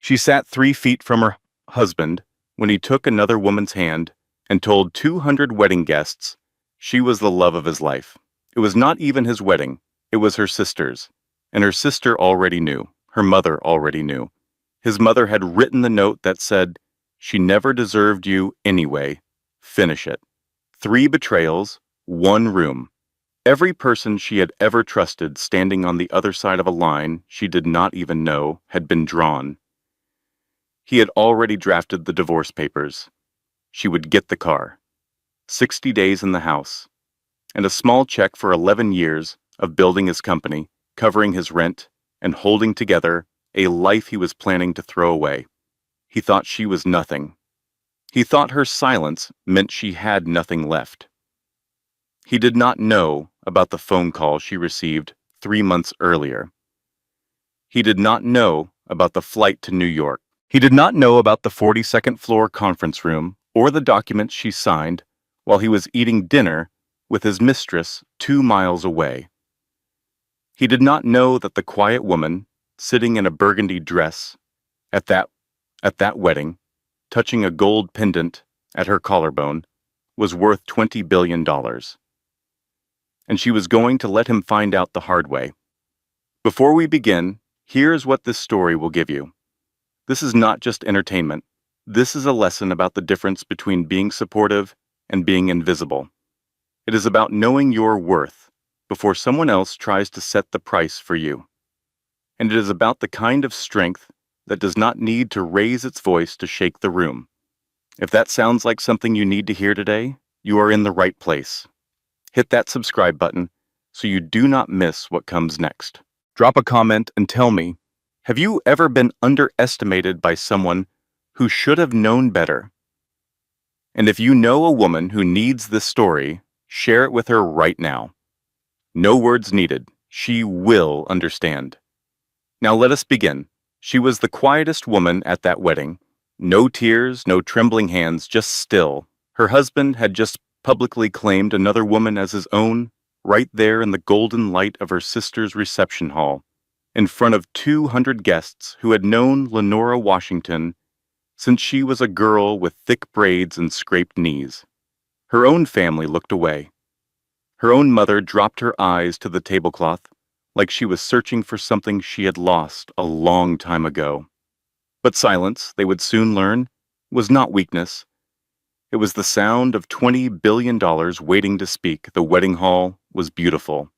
She sat 3 feet from her husband when he took another woman's hand and told 200 wedding guests she was the love of his life. It was not even his wedding, it was her sister's, and her sister already knew, her mother already knew. His mother had written the note that said, "She never deserved you anyway. Finish it." 3 betrayals, 1 room. Every person she had ever trusted standing on the other side of a line she did not even know had been drawn. He had already drafted the divorce papers. She would get the car, 60 days in the house, and a small check for 11 years of building his company, covering his rent, and holding together a life he was planning to throw away. He thought she was nothing. He thought her silence meant she had nothing left. He did not know about the phone call she received 3 months earlier. He did not know about the flight to New York. He did not know about the 42nd floor conference room or the documents she signed while he was eating dinner with his mistress 2 miles away. He did not know that the quiet woman, sitting in a burgundy dress at that wedding, touching a gold pendant at her collarbone, was worth $20 billion. And she was going to let him find out the hard way. Before we begin, here's what this story will give you. This is not just entertainment. This is a lesson about the difference between being supportive and being invisible. It is about knowing your worth before someone else tries to set the price for you. And it is about the kind of strength that does not need to raise its voice to shake the room. If that sounds like something you need to hear today, you are in the right place. Hit that subscribe button so you do not miss what comes next. Drop a comment and tell me, have you ever been underestimated by someone who should have known better? And if you know a woman who needs this story, share it with her right now. No words needed. She will understand. Now let us begin. She was the quietest woman at that wedding. No tears, no trembling hands, just still. Her husband had just publicly claimed another woman as his own, right there in the golden light of her sister's reception hall, in front of 200 guests who had known Lenora Washington since she was a girl with thick braids and scraped knees. Her own family looked away. Her own mother dropped her eyes to the tablecloth, like she was searching for something she had lost a long time ago. But silence, they would soon learn, was not weakness. It was the sound of $20 billion waiting to speak. The wedding hall was beautiful.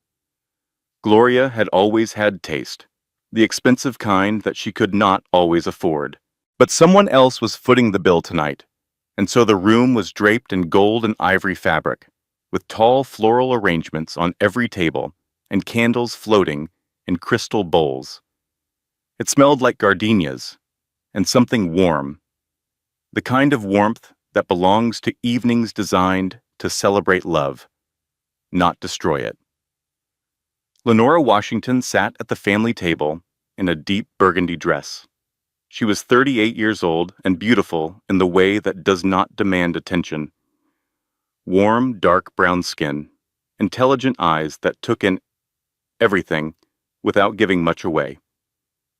Gloria had always had taste, the expensive kind that she could not always afford. But someone else was footing the bill tonight, and so the room was draped in gold and ivory fabric, with tall floral arrangements on every table and candles floating in crystal bowls. It smelled like gardenias and something warm, the kind of warmth that belongs to evenings designed to celebrate love, not destroy it. Lenora Washington sat at the family table in a deep burgundy dress. She was 38 years old and beautiful in the way that does not demand attention. Warm, dark brown skin, intelligent eyes that took in everything without giving much away.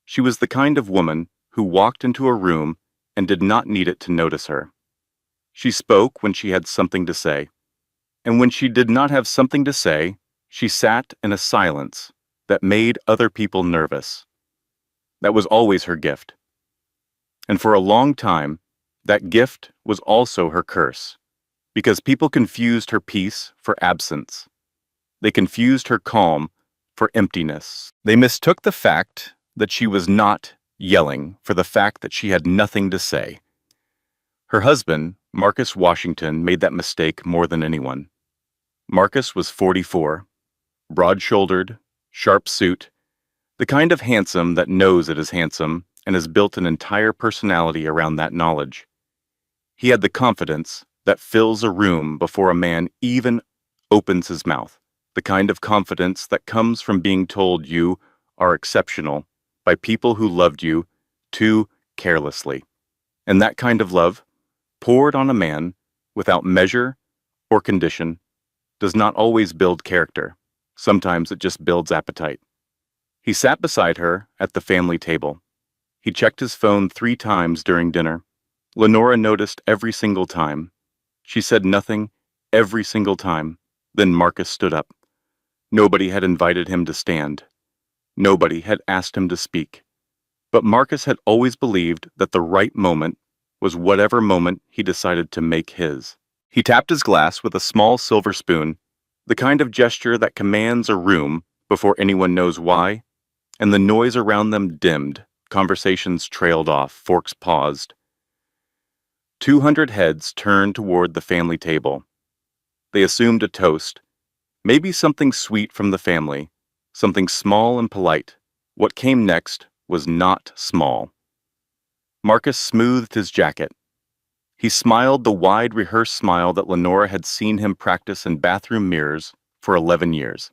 She was the kind of woman who walked into a room and did not need it to notice her. She spoke when she had something to say, and when she did not have something to say, she sat in a silence that made other people nervous. That was always her gift. And for a long time, that gift was also her curse, because people confused her peace for absence. They confused her calm for emptiness. They mistook the fact that she was not yelling for the fact that she had nothing to say. Her husband, Marcus Washington, made that mistake more than anyone. Marcus was 44, broad-shouldered, sharp suit, the kind of handsome that knows it is handsome and has built an entire personality around that knowledge. He had the confidence that fills a room before a man even opens his mouth, the kind of confidence that comes from being told you are exceptional by people who loved you too carelessly. And that kind of love, poured on a man without measure or condition, does not always build character. Sometimes it just builds appetite. He sat beside her at the family table. He checked his phone 3 times during dinner. Lenora noticed every single time. She said nothing every single time. Then Marcus stood up. Nobody had invited him to stand. Nobody had asked him to speak. But Marcus had always believed that the right moment was whatever moment he decided to make his. He tapped his glass with a small silver spoon, the kind of gesture that commands a room before anyone knows why, and the noise around them dimmed. Conversations trailed off, forks paused. 200 heads turned toward the family table. They assumed a toast, maybe something sweet from the family, something small and polite. What came next was not small. Marcus smoothed his jacket. He smiled the wide, rehearsed smile that Lenora had seen him practice in bathroom mirrors for 11 years.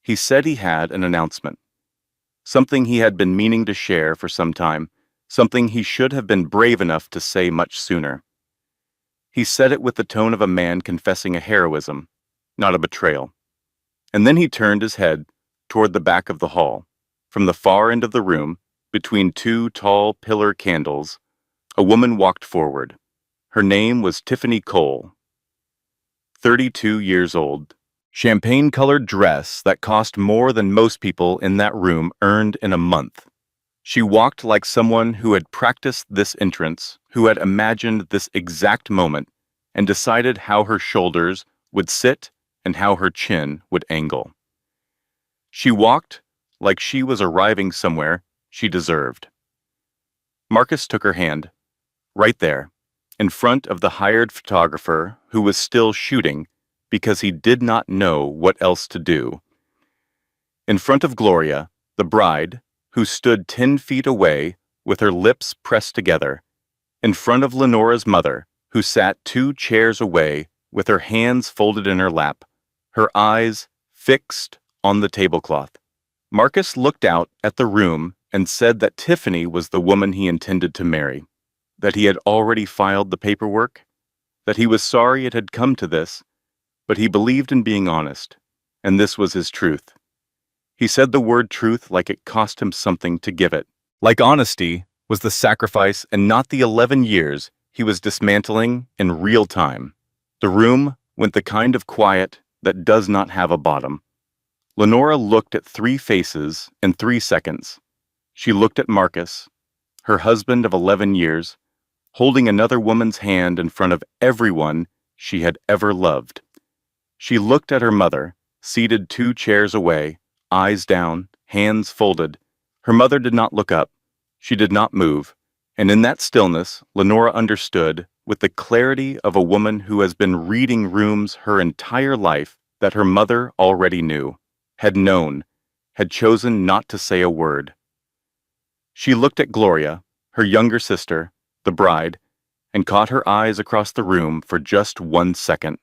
He said he had an announcement. Something he had been meaning to share for some time, something he should have been brave enough to say much sooner. He said it with the tone of a man confessing a heroism, not a betrayal. And then he turned his head toward the back of the hall. From the far end of the room, between 2 tall pillar candles, a woman walked forward. Her name was Tiffany Cole, 32 years old. Champagne-colored dress that cost more than most people in that room earned in a month. She walked like someone who had practiced this entrance, who had imagined this exact moment, and decided how her shoulders would sit and how her chin would angle. She walked like she was arriving somewhere she deserved. Marcus took her hand, right there, in front of the hired photographer who was still shooting because he did not know what else to do. In front of Gloria, the bride, who stood 10 feet away with her lips pressed together. In front of Lenora's mother, who sat 2 chairs away with her hands folded in her lap, her eyes fixed on the tablecloth. Marcus looked out at the room and said that Tiffany was the woman he intended to marry, that he had already filed the paperwork, that he was sorry it had come to this, but he believed in being honest, and this was his truth. He said the word truth like it cost him something to give it. Like honesty was the sacrifice and not the 11 years he was dismantling in real time. The room went the kind of quiet that does not have a bottom. Lenora looked at 3 faces in 3 seconds. She looked at Marcus, her husband of 11 years, holding another woman's hand in front of everyone she had ever loved. She looked at her mother, seated 2 chairs away, eyes down, hands folded. Her mother did not look up. She did not move. And in that stillness, Lenora understood, with the clarity of a woman who has been reading rooms her entire life, that her mother already knew, had known, had chosen not to say a word. She looked at Gloria, her younger sister, the bride, and caught her eyes across the room for just 1 second.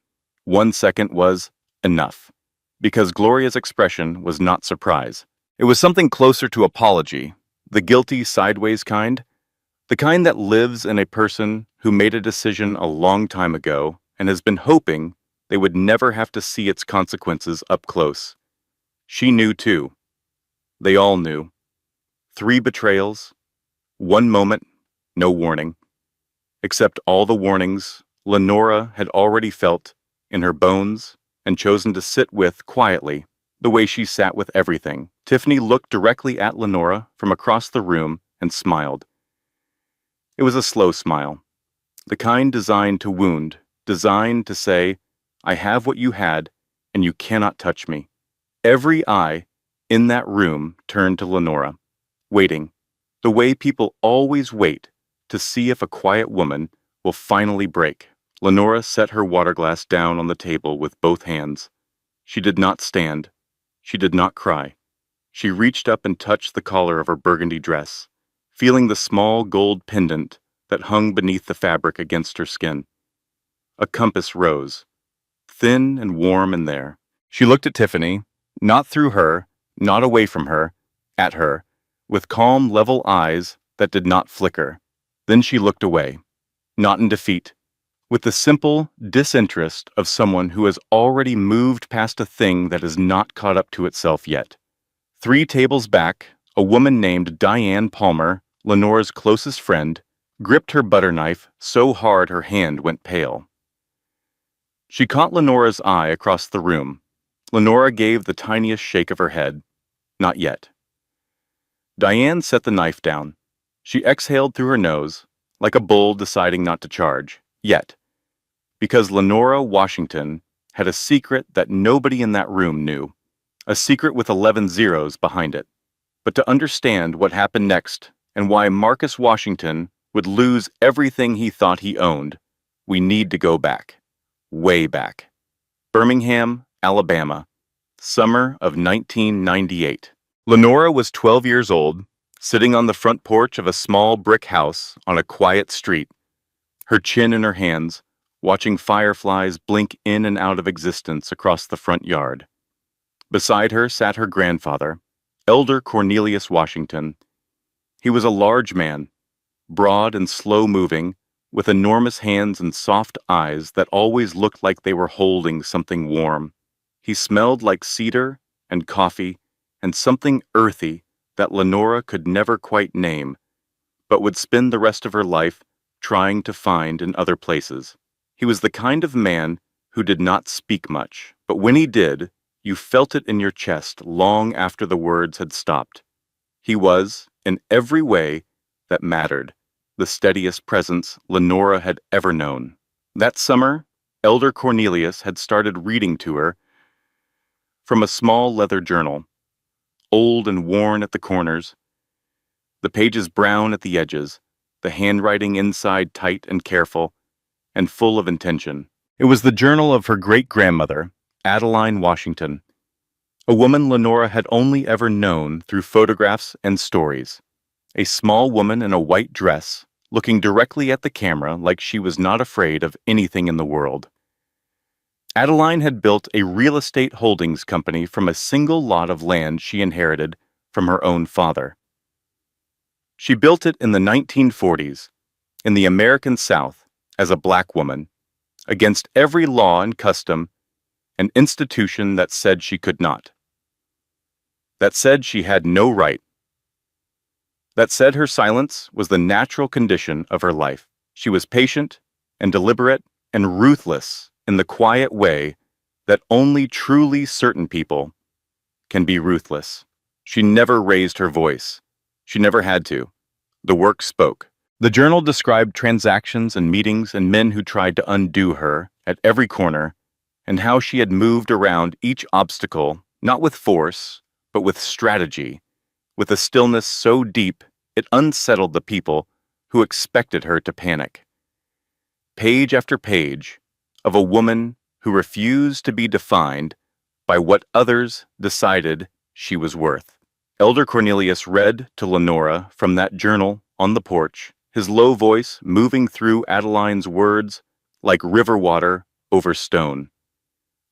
1 second was enough, because Gloria's expression was not surprise. It was something closer to apology, the guilty sideways kind, the kind that lives in a person who made a decision a long time ago and has been hoping they would never have to see its consequences up close. She knew too. They all knew. 3 betrayals, 1 moment, no warning. Except all the warnings Lenora had already felt in her bones and chosen to sit with quietly, the way she sat with everything. Tiffany looked directly at Lenora from across the room and smiled. It was a slow smile, the kind designed to wound, designed to say, I have what you had, and you cannot touch me. Every eye in that room turned to Lenora, waiting, the way people always wait to see if a quiet woman will finally break. Lenora set her water glass down on the table with both hands. She did not stand. She did not cry. She reached up and touched the collar of her burgundy dress, feeling the small gold pendant that hung beneath the fabric against her skin. A compass rose, thin and warm in there. She looked at Tiffany, not through her, not away from her, at her, with calm, level eyes that did not flicker. Then she looked away, not in defeat, with the simple disinterest of someone who has already moved past a thing that has not caught up to itself yet. 3 tables back, a woman named Diane Palmer Lenora's closest friend, gripped her butter knife so hard her hand went pale. She caught Lenora's eye across the room. Lenora gave the tiniest shake of her head. Not yet. Diane set the knife down. She exhaled through her nose, like a bull deciding not to charge. Yet. Because Lenora Washington had a secret that nobody in that room knew. A secret with 11 zeros behind it. But to understand what happened next and why Marcus Washington would lose everything he thought he owned, we need to go back. Way back. Birmingham, Alabama. Summer of 1998. Lenora was 12 years old, sitting on the front porch of a small brick house on a quiet street, her chin in her hands, watching fireflies blink in and out of existence across the front yard. Beside her sat her grandfather, Elder Cornelius Washington. He was a large man, broad and slow-moving, with enormous hands and soft eyes that always looked like they were holding something warm. He smelled like cedar and coffee and something earthy that Lenora could never quite name, but would spend the rest of her life trying to find in other places. He was the kind of man who did not speak much, but when he did, you felt it in your chest long after the words had stopped. He was, in every way that mattered, the steadiest presence Lenora had ever known. That summer, Elder Cornelius had started reading to her from a small leather journal, old and worn at the corners, the pages brown at the edges, the handwriting inside tight and careful, and full of intention. It was the journal of her great-grandmother, Adeline Washington, a woman Lenora had only ever known through photographs and stories. A small woman in a white dress, looking directly at the camera like she was not afraid of anything in the world. Adeline had built a real estate holdings company from a single lot of land she inherited from her own father. She built it in the 1940s, in the American South, as a black woman, against every law and custom and institution that said she could not. That said she had no right. That said her silence was the natural condition of her life. She was patient and deliberate and ruthless in the quiet way that only truly certain people can be ruthless. She never raised her voice. She never had to. The work spoke. The journal described transactions and meetings and men who tried to undo her at every corner, and how she had moved around each obstacle, not with force, but with strategy, with a stillness so deep it unsettled the people who expected her to panic. Page after page of a woman who refused to be defined by what others decided she was worth. Elder Cornelius read to Lenora from that journal on the porch, his low voice moving through Adeline's words like river water over stone.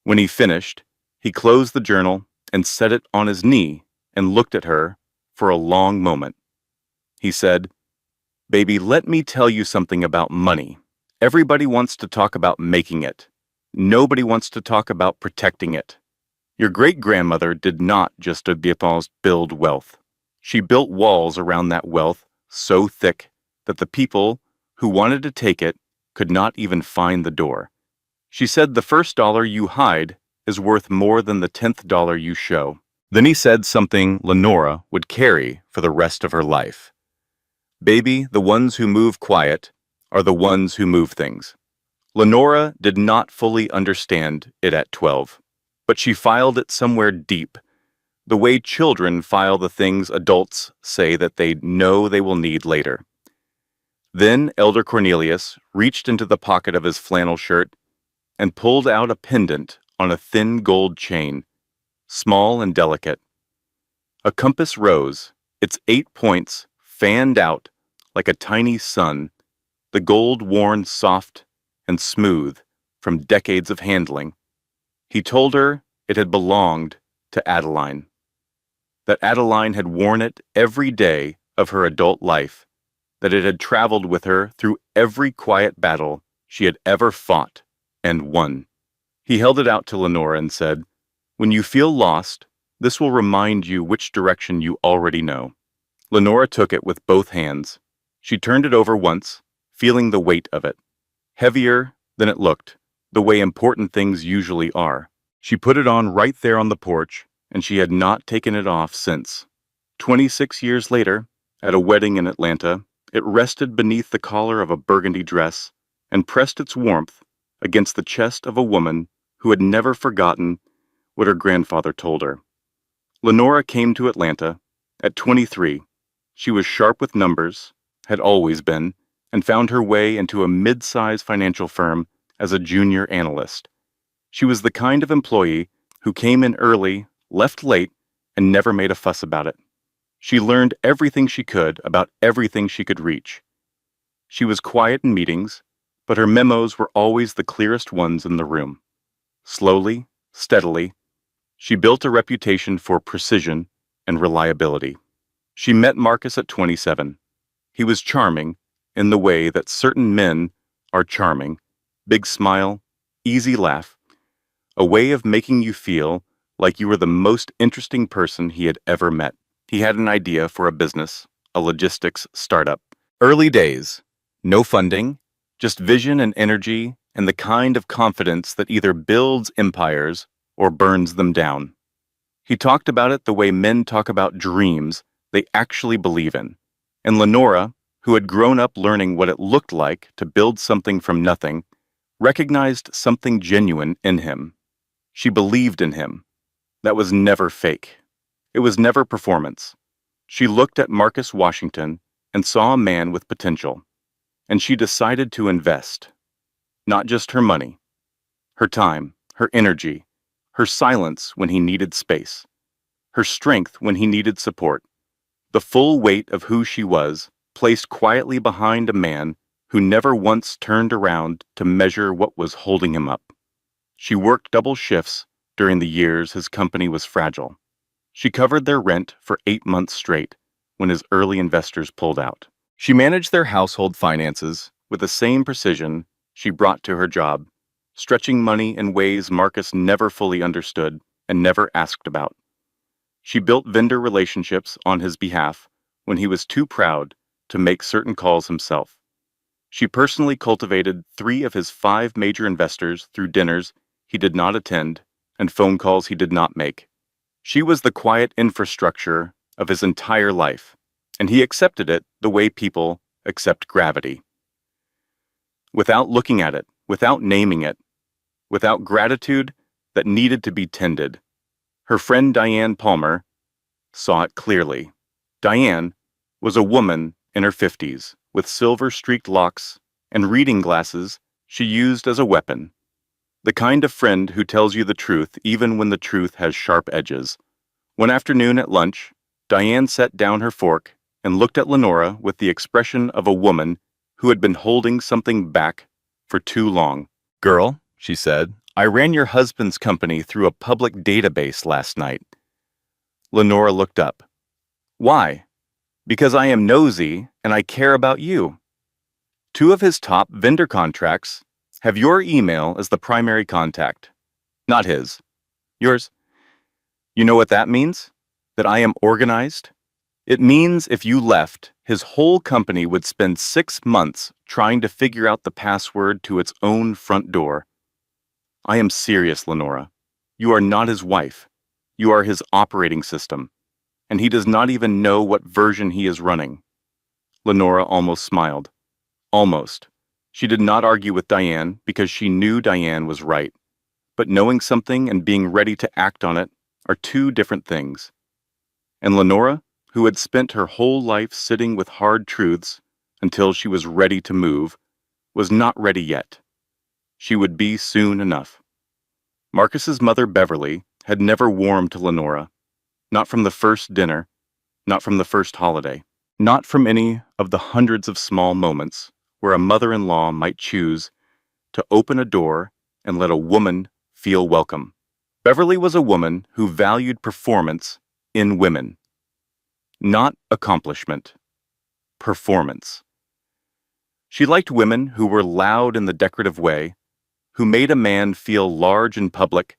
When he finished, he closed the journal and set it on his knee and looked at her for a long moment. He said, "Baby, let me tell you something about money. Everybody wants to talk about making it. Nobody wants to talk about protecting it. Your great-grandmother did not just build wealth. She built walls around that wealth so thick that the people who wanted to take it could not even find the door. She said the first dollar you hide is worth more than the 10th dollar you show." Then he said something Lenora would carry for the rest of her life. "Baby, the ones who move quiet are the ones who move things." Lenora did not fully understand it at 12, but she filed it somewhere deep, the way children file the things adults say that they know they will need later. Then Elder Cornelius reached into the pocket of his flannel shirt and pulled out a pendant on a thin gold chain, small and delicate. A compass rose, its 8 points fanned out like a tiny sun, the gold worn soft and smooth from decades of handling. He told her it had belonged to Adeline, that Adeline had worn it every day of her adult life, that it had traveled with her through every quiet battle she had ever fought and won. He held it out to Lenora and said, "When you feel lost, this will remind you which direction you already know. Lenora took it with both hands. She turned it over once, feeling the weight of it. Heavier than it looked, the way important things usually are. She put it on right there on the porch, and she had not taken it off since. 26 years later, at a wedding in Atlanta, it rested beneath the collar of a burgundy dress and pressed its warmth against the chest of a woman who had never forgotten what her grandfather told her. Lenora came to Atlanta at 23. She was sharp with numbers, had always been, and found her way into a mid-size financial firm as a junior analyst. She was the kind of employee who came in early, left late, and never made a fuss about it. She learned everything she could about everything she could reach. She was quiet in meetings, but her memos were always the clearest ones in the room. Slowly, steadily, she built a reputation for precision and reliability. She met Marcus at 27. He was charming in the way that certain men are charming. Big smile, easy laugh, a way of making you feel like you were the most interesting person he had ever met. He had an idea for a business, a logistics startup. Early days, no funding, just vision and energy and the kind of confidence that either builds empires or burns them down. He talked about it the way men talk about dreams they actually believe in. And Lenora, who had grown up learning what it looked like to build something from nothing, recognized something genuine in him. She believed in him. That was never fake. It was never performance. She looked at Marcus Washington and saw a man with potential, and she decided to invest. Not just her money, her time, her energy, her silence when he needed space, her strength when he needed support, the full weight of who she was placed quietly behind a man who never once turned around to measure what was holding him up. She worked double shifts during the years his company was fragile. She covered their rent for 8 months straight when his early investors pulled out. She managed their household finances with the same precision she brought to her job, stretching money in ways Marcus never fully understood and never asked about. She built vendor relationships on his behalf when he was too proud to make certain calls himself. She personally cultivated 3 of his 5 major investors through dinners he did not attend and phone calls he did not make. She was the quiet infrastructure of his entire life, and he accepted it the way people accept gravity. Without looking at it, without naming it, without gratitude that needed to be tended. Her friend Diane Palmer saw it clearly. Diane was a woman in her 50s with silver-streaked locks and reading glasses she used as a weapon. The kind of friend who tells you the truth even when the truth has sharp edges. One afternoon at lunch, Diane set down her fork and looked at Lenora with the expression of a woman who had been holding something back for too long. "Girl," she said, "I ran your husband's company through a public database last night." Lenora looked up. "Why?" "Because I am nosy and I care about you. 2 of his top vendor contracts have your email as the primary contact. Not his. Yours. You know what that means? That I am organized? It means if you left, his whole company would spend 6 months trying to figure out the password to its own front door. I am serious, Lenora. You are not his wife. You are his operating system, and he does not even know what version he is running." Lenora almost smiled. Almost. She did not argue with Diane because she knew Diane was right. But knowing something and being ready to act on it are 2 different things. And Lenora, who had spent her whole life sitting with hard truths until she was ready to move, was not ready yet. She would be soon enough. Marcus's mother, Beverly, had never warmed to Lenora, not from the first dinner, not from the first holiday, not from any of the hundreds of small moments where a mother-in-law might choose to open a door and let a woman feel welcome. Beverly was a woman who valued performance in women, not accomplishment, performance. She liked women who were loud in the decorative way, who made a man feel large in public,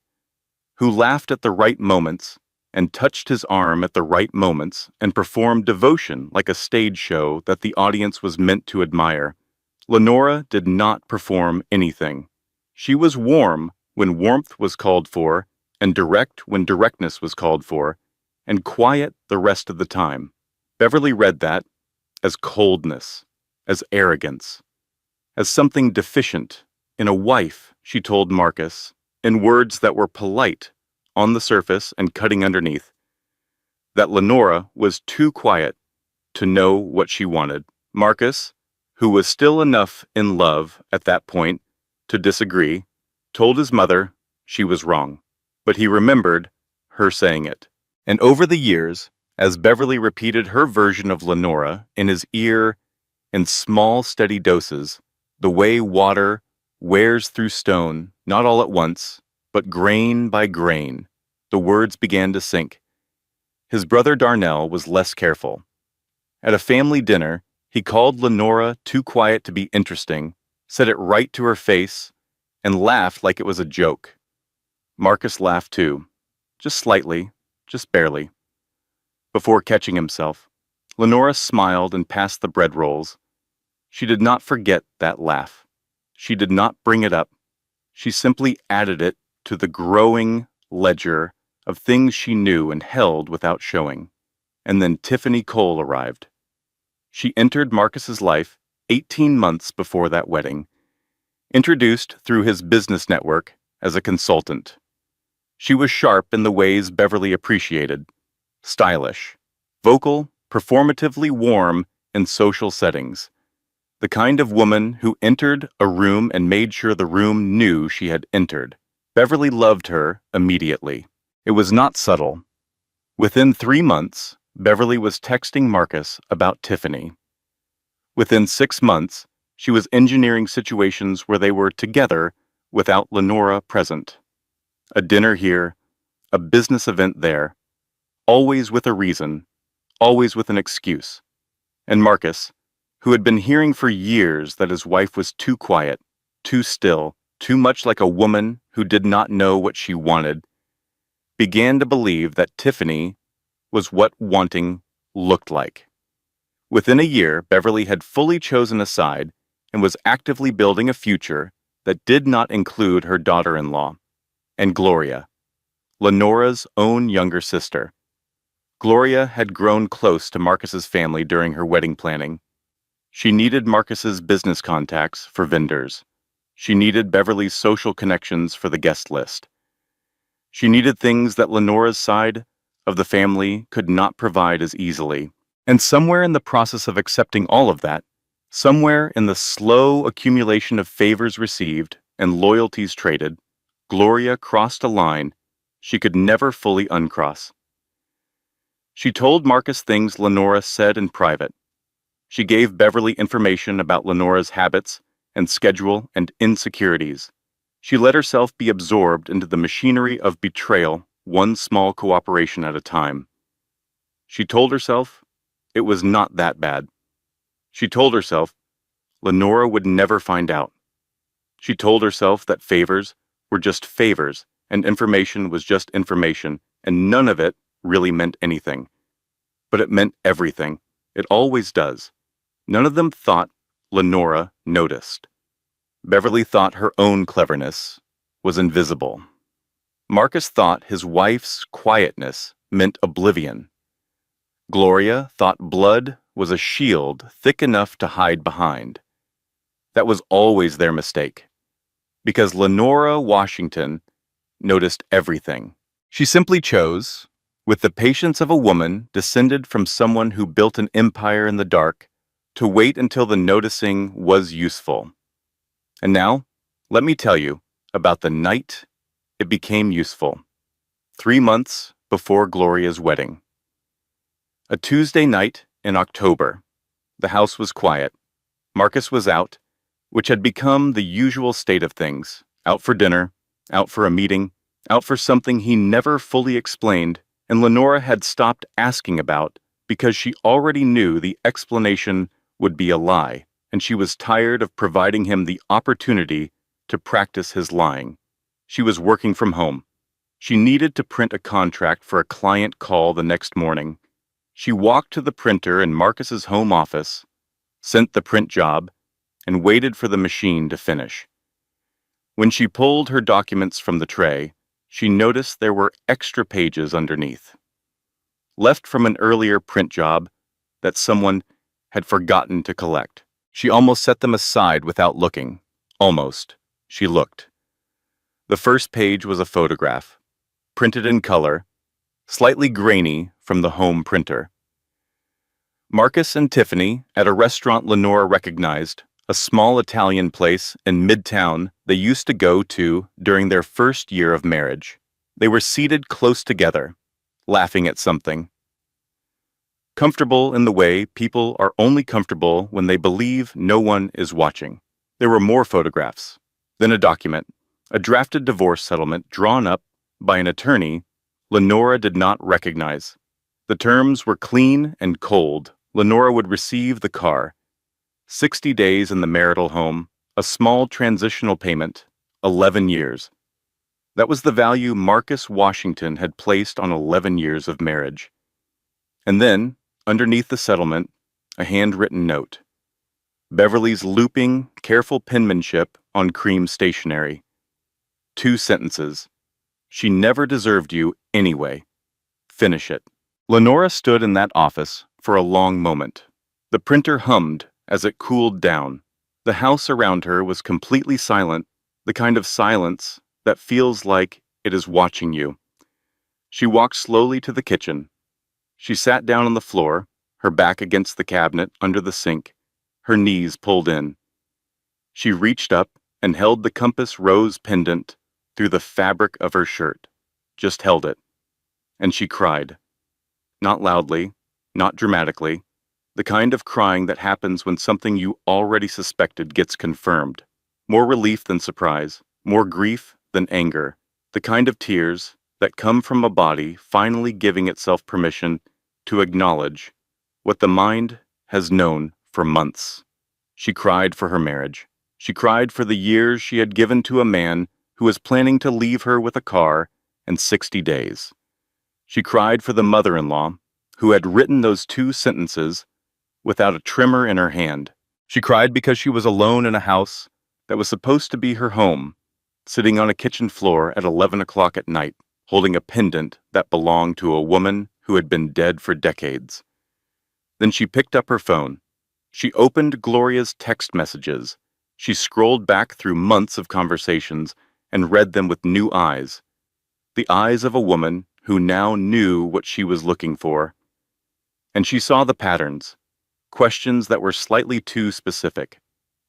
who laughed at the right moments and touched his arm at the right moments and performed devotion like a stage show that the audience was meant to admire. Lenora did not perform anything. She was warm when warmth was called for, and direct when directness was called for, and quiet the rest of the time. Beverly read that as coldness, as arrogance, as something deficient in a wife, she told Marcus, in words that were polite on the surface and cutting underneath, that Lenora was too quiet to know what she wanted. Marcus, who was still enough in love at that point to disagree, told his mother she was wrong, but he remembered her saying it. And over the years, as Beverly repeated her version of Lenora in his ear in small, steady doses, the way water wears through stone, not all at once, but grain by grain, the words began to sink. His brother Darnell was less careful. At a family dinner, he called Lenora too quiet to be interesting, said it right to her face, and laughed like it was a joke. Marcus laughed too, just slightly, just barely. Before catching himself, Lenora smiled and passed the bread rolls. She did not forget that laugh. She did not bring it up. She simply added it to the growing ledger of things she knew and held without showing. And then Tiffany Cole arrived. She entered Marcus's life 18 months before that wedding, introduced through his business network as a consultant. She was sharp in the ways Beverly appreciated, stylish, vocal, performatively warm in social settings, the kind of woman who entered a room and made sure the room knew she had entered. Beverly loved her immediately. It was not subtle. Within 3 months, Beverly was texting Marcus about Tiffany. Within 6 months, she was engineering situations where they were together without Lenora present. A dinner here, a business event there, always with a reason, always with an excuse. And Marcus, who had been hearing for years that his wife was too quiet, too still, too much like a woman who did not know what she wanted, began to believe that Tiffany was what wanting looked like. Within a year, Beverly had fully chosen a side and was actively building a future that did not include her daughter-in-law, and Gloria, Lenora's own younger sister. Gloria had grown close to Marcus's family during her wedding planning. She needed Marcus's business contacts for vendors. She needed Beverly's social connections for the guest list. She needed things that Lenora's side of the family could not provide as easily. And somewhere in the process of accepting all of that, somewhere in the slow accumulation of favors received and loyalties traded, Gloria crossed a line she could never fully uncross. She told Marcus things Lenora said in private. She gave Beverly information about Lenora's habits and schedule and insecurities. She let herself be absorbed into the machinery of betrayal, one small cooperation at a time. She told herself it was not that bad. She told herself Lenora would never find out. She told herself that favors were just favors and information was just information, and none of it really meant anything. But it meant everything. It always does. None of them thought Lenora noticed. Beverly thought her own cleverness was invisible. Marcus thought his wife's quietness meant oblivion. Gloria thought blood was a shield thick enough to hide behind. That was always their mistake, because Lenora Washington noticed everything. She simply chose, with the patience of a woman descended from someone who built an empire in the dark, to wait until the noticing was useful. And now, let me tell you about the night it became useful. 3 months before Gloria's wedding. A Tuesday night in October. The house was quiet. Marcus was out, which had become the usual state of things. Out for dinner, out for a meeting, out for something he never fully explained, and Lenora had stopped asking about because she already knew the explanation would be a lie, and she was tired of providing him the opportunity to practice his lying. She was working from home. She needed to print a contract for a client call the next morning. She walked to the printer in Marcus's home office, sent the print job, and waited for the machine to finish. When she pulled her documents from the tray, she noticed there were extra pages underneath, left from an earlier print job that someone had forgotten to collect. She almost set them aside without looking. Almost. She looked. The first page was a photograph, printed in color, slightly grainy from the home printer. Marcus and Tiffany at a restaurant Lenora recognized, a small Italian place in Midtown they used to go to during their first year of marriage. They were seated close together, laughing at something. Comfortable in the way people are only comfortable when they believe no one is watching. There were more photographs, then a document, a drafted divorce settlement drawn up by an attorney Lenora did not recognize. The terms were clean and cold. Lenora would receive the car, 60 days in the marital home, a small transitional payment, 11 years. That was the value Marcus Washington had placed on 11 years of marriage. And then, underneath the settlement, a handwritten note. Beverly's looping, careful penmanship on cream stationery. 2 sentences. She never deserved you anyway. Finish it. Lenora stood in that office for a long moment. The printer hummed as it cooled down. The house around her was completely silent, the kind of silence that feels like it is watching you. She walked slowly to the kitchen. She sat down on the floor, her back against the cabinet under the sink, her knees pulled in. She reached up and held the compass rose pendant through the fabric of her shirt, just held it. And she cried. Not loudly, not dramatically, the kind of crying that happens when something you already suspected gets confirmed. More relief than surprise, more grief than anger, the kind of tears that come from a body finally giving itself permission to acknowledge what the mind has known for months. She cried for her marriage. She cried for the years she had given to a man who was planning to leave her with a car in 60 days. She cried for the mother-in-law who had written those 2 sentences without a tremor in her hand. She cried because she was alone in a house that was supposed to be her home, sitting on a kitchen floor at 11 o'clock at night, holding a pendant that belonged to a woman who had been dead for decades. Then she picked up her phone. She opened Gloria's text messages. She scrolled back through months of conversations and read them with new eyes, the eyes of a woman who now knew what she was looking for. And she saw the patterns, questions that were slightly too specific,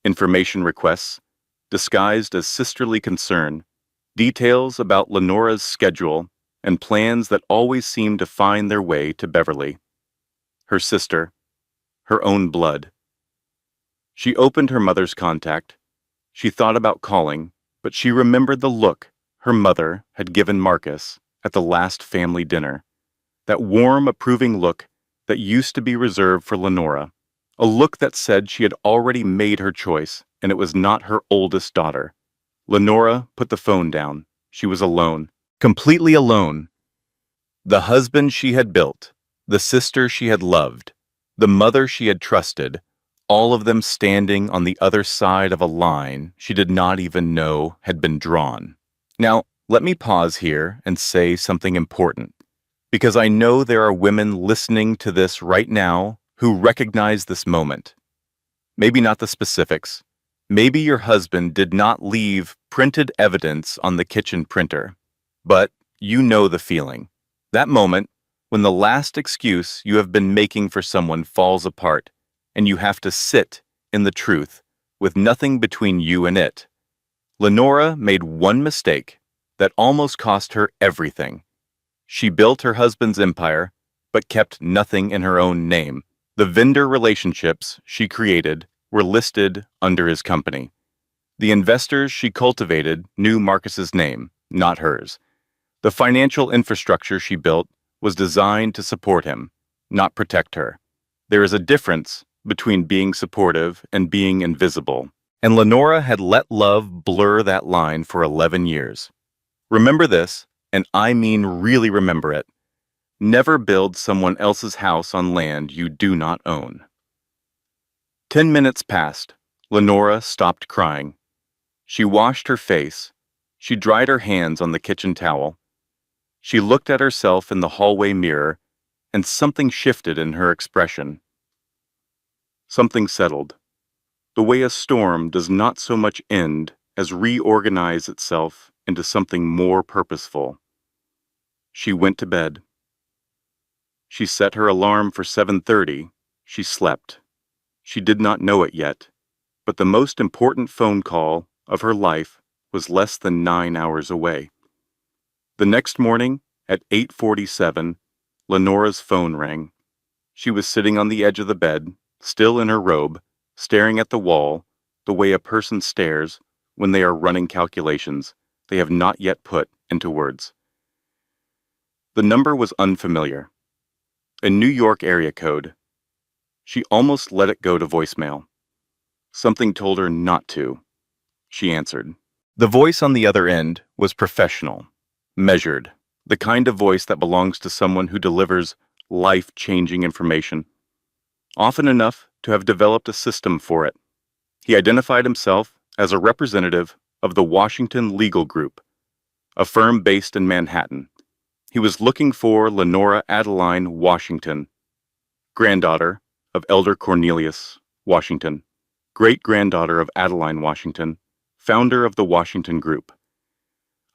information requests, disguised as sisterly concern, details about Lenora's schedule, and plans that always seemed to find their way to Beverly, her sister, her own blood. She opened her mother's contact. She thought about calling, but she remembered the look her mother had given Marcus at the last family dinner, that warm, approving look that used to be reserved for Lenora, a look that said she had already made her choice and it was not her oldest daughter. Lenora put the phone down. She was alone, completely alone. The husband she had built, the sister she had loved, the mother she had trusted, all of them standing on the other side of a line she did not even know had been drawn. Now, let me pause here and say something important, because I know there are women listening to this right now who recognize this moment. Maybe not the specifics. Maybe your husband did not leave printed evidence on the kitchen printer, but you know the feeling. That moment when the last excuse you have been making for someone falls apart and you have to sit in the truth with nothing between you and it. Lenora made one mistake that almost cost her everything. She built her husband's empire, but kept nothing in her own name. The vendor relationships she created were listed under his company. The investors she cultivated knew Marcus's name, not hers. The financial infrastructure she built was designed to support him, not protect her. There is a difference between being supportive and being invisible, and Lenora had let love blur that line for 11 years. Remember this, And I mean really remember it. Never build someone else's house on land you do not own. 10 minutes passed. Lenora stopped crying. She washed her face. She dried her hands on the kitchen towel. She looked at herself in the hallway mirror, and something shifted in her expression. Something settled. The way a storm does not so much end as reorganize itself into something more purposeful. She went to bed. She set her alarm for 7:30. She slept. She did not know it yet, but the most important phone call of her life was less than 9 hours away. The next morning, at 8:47, Lenora's phone rang. She was sitting on the edge of the bed, still in her robe, staring at the wall, the way a person stares when they are running calculations they have not yet put into words. The number was unfamiliar. A New York area code. She almost let it go to voicemail. Something told her not to. She answered. The voice on the other end was professional, measured, the kind of voice that belongs to someone who delivers life-changing information, often enough to have developed a system for it. He identified himself as a representative of the Washington Legal Group, a firm based in Manhattan. He was looking for Lenora Adeline Washington, granddaughter of Elder Cornelius Washington, great-granddaughter of Adeline Washington, founder of the Washington Group,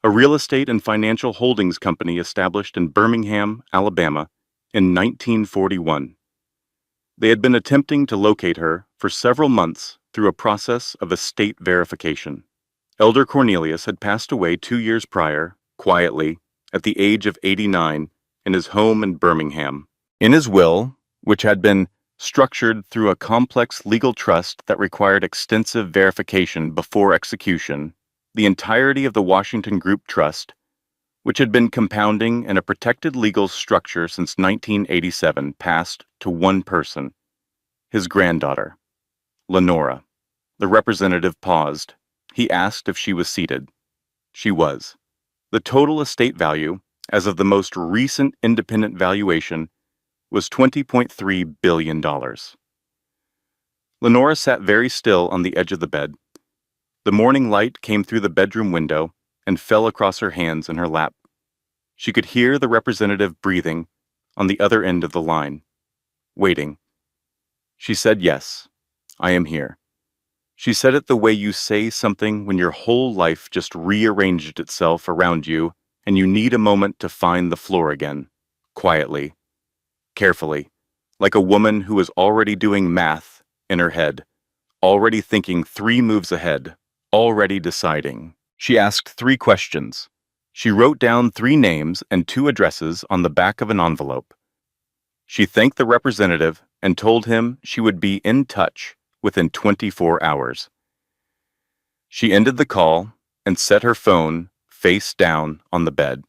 a real estate and financial holdings company established in Birmingham, Alabama, in 1941. They had been attempting to locate her for several months through a process of estate verification. Elder Cornelius had passed away 2 years prior, quietly, at the age of 89, in his home in Birmingham. In his will, which had been structured through a complex legal trust that required extensive verification before execution, the entirety of the Washington Group Trust, which had been compounding in a protected legal structure since 1987, passed to one person, his granddaughter, Lenora. The representative paused. He asked if she was seated. She was. The total estate value, as of the most recent independent valuation, was $20.3 billion. Lenora sat very still on the edge of the bed. The morning light came through the bedroom window and fell across her hands in her lap. She could hear the representative breathing on the other end of the line, waiting. She said, "Yes, I am here." She said it the way you say something when your whole life just rearranged itself around you and you need a moment to find the floor again, quietly, carefully, like a woman who is already doing math in her head, already thinking 3 moves ahead, already deciding. She asked 3 questions. She wrote down 3 names and 2 addresses on the back of an envelope. She thanked the representative and told him she would be in touch within 24 hours. She ended the call and set her phone face down on the bed.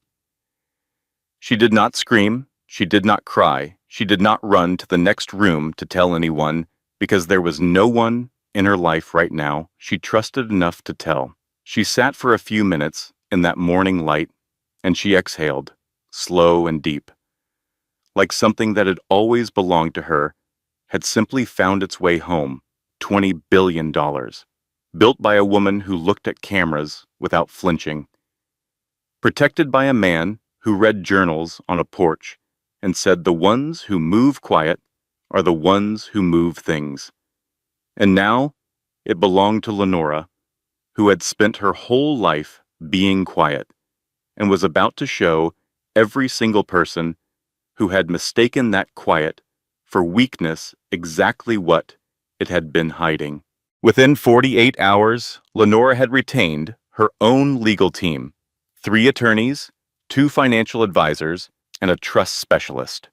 She did not scream, she did not cry, she did not run to the next room to tell anyone, because there was no one in her life right now she trusted enough to tell. She sat for a few minutes in that morning light, and she exhaled, slow and deep, like something that had always belonged to her had simply found its way home. $20 billion, built by a woman who looked at cameras without flinching, protected by a man who read journals on a porch and said the ones who move quiet are the ones who move things. And now it belonged to Lenora, who had spent her whole life being quiet and was about to show every single person who had mistaken that quiet for weakness exactly what it had been hiding. Within 48 hours, Lenora had retained her own legal team, 3 attorneys, 2 financial advisors, and a trust specialist.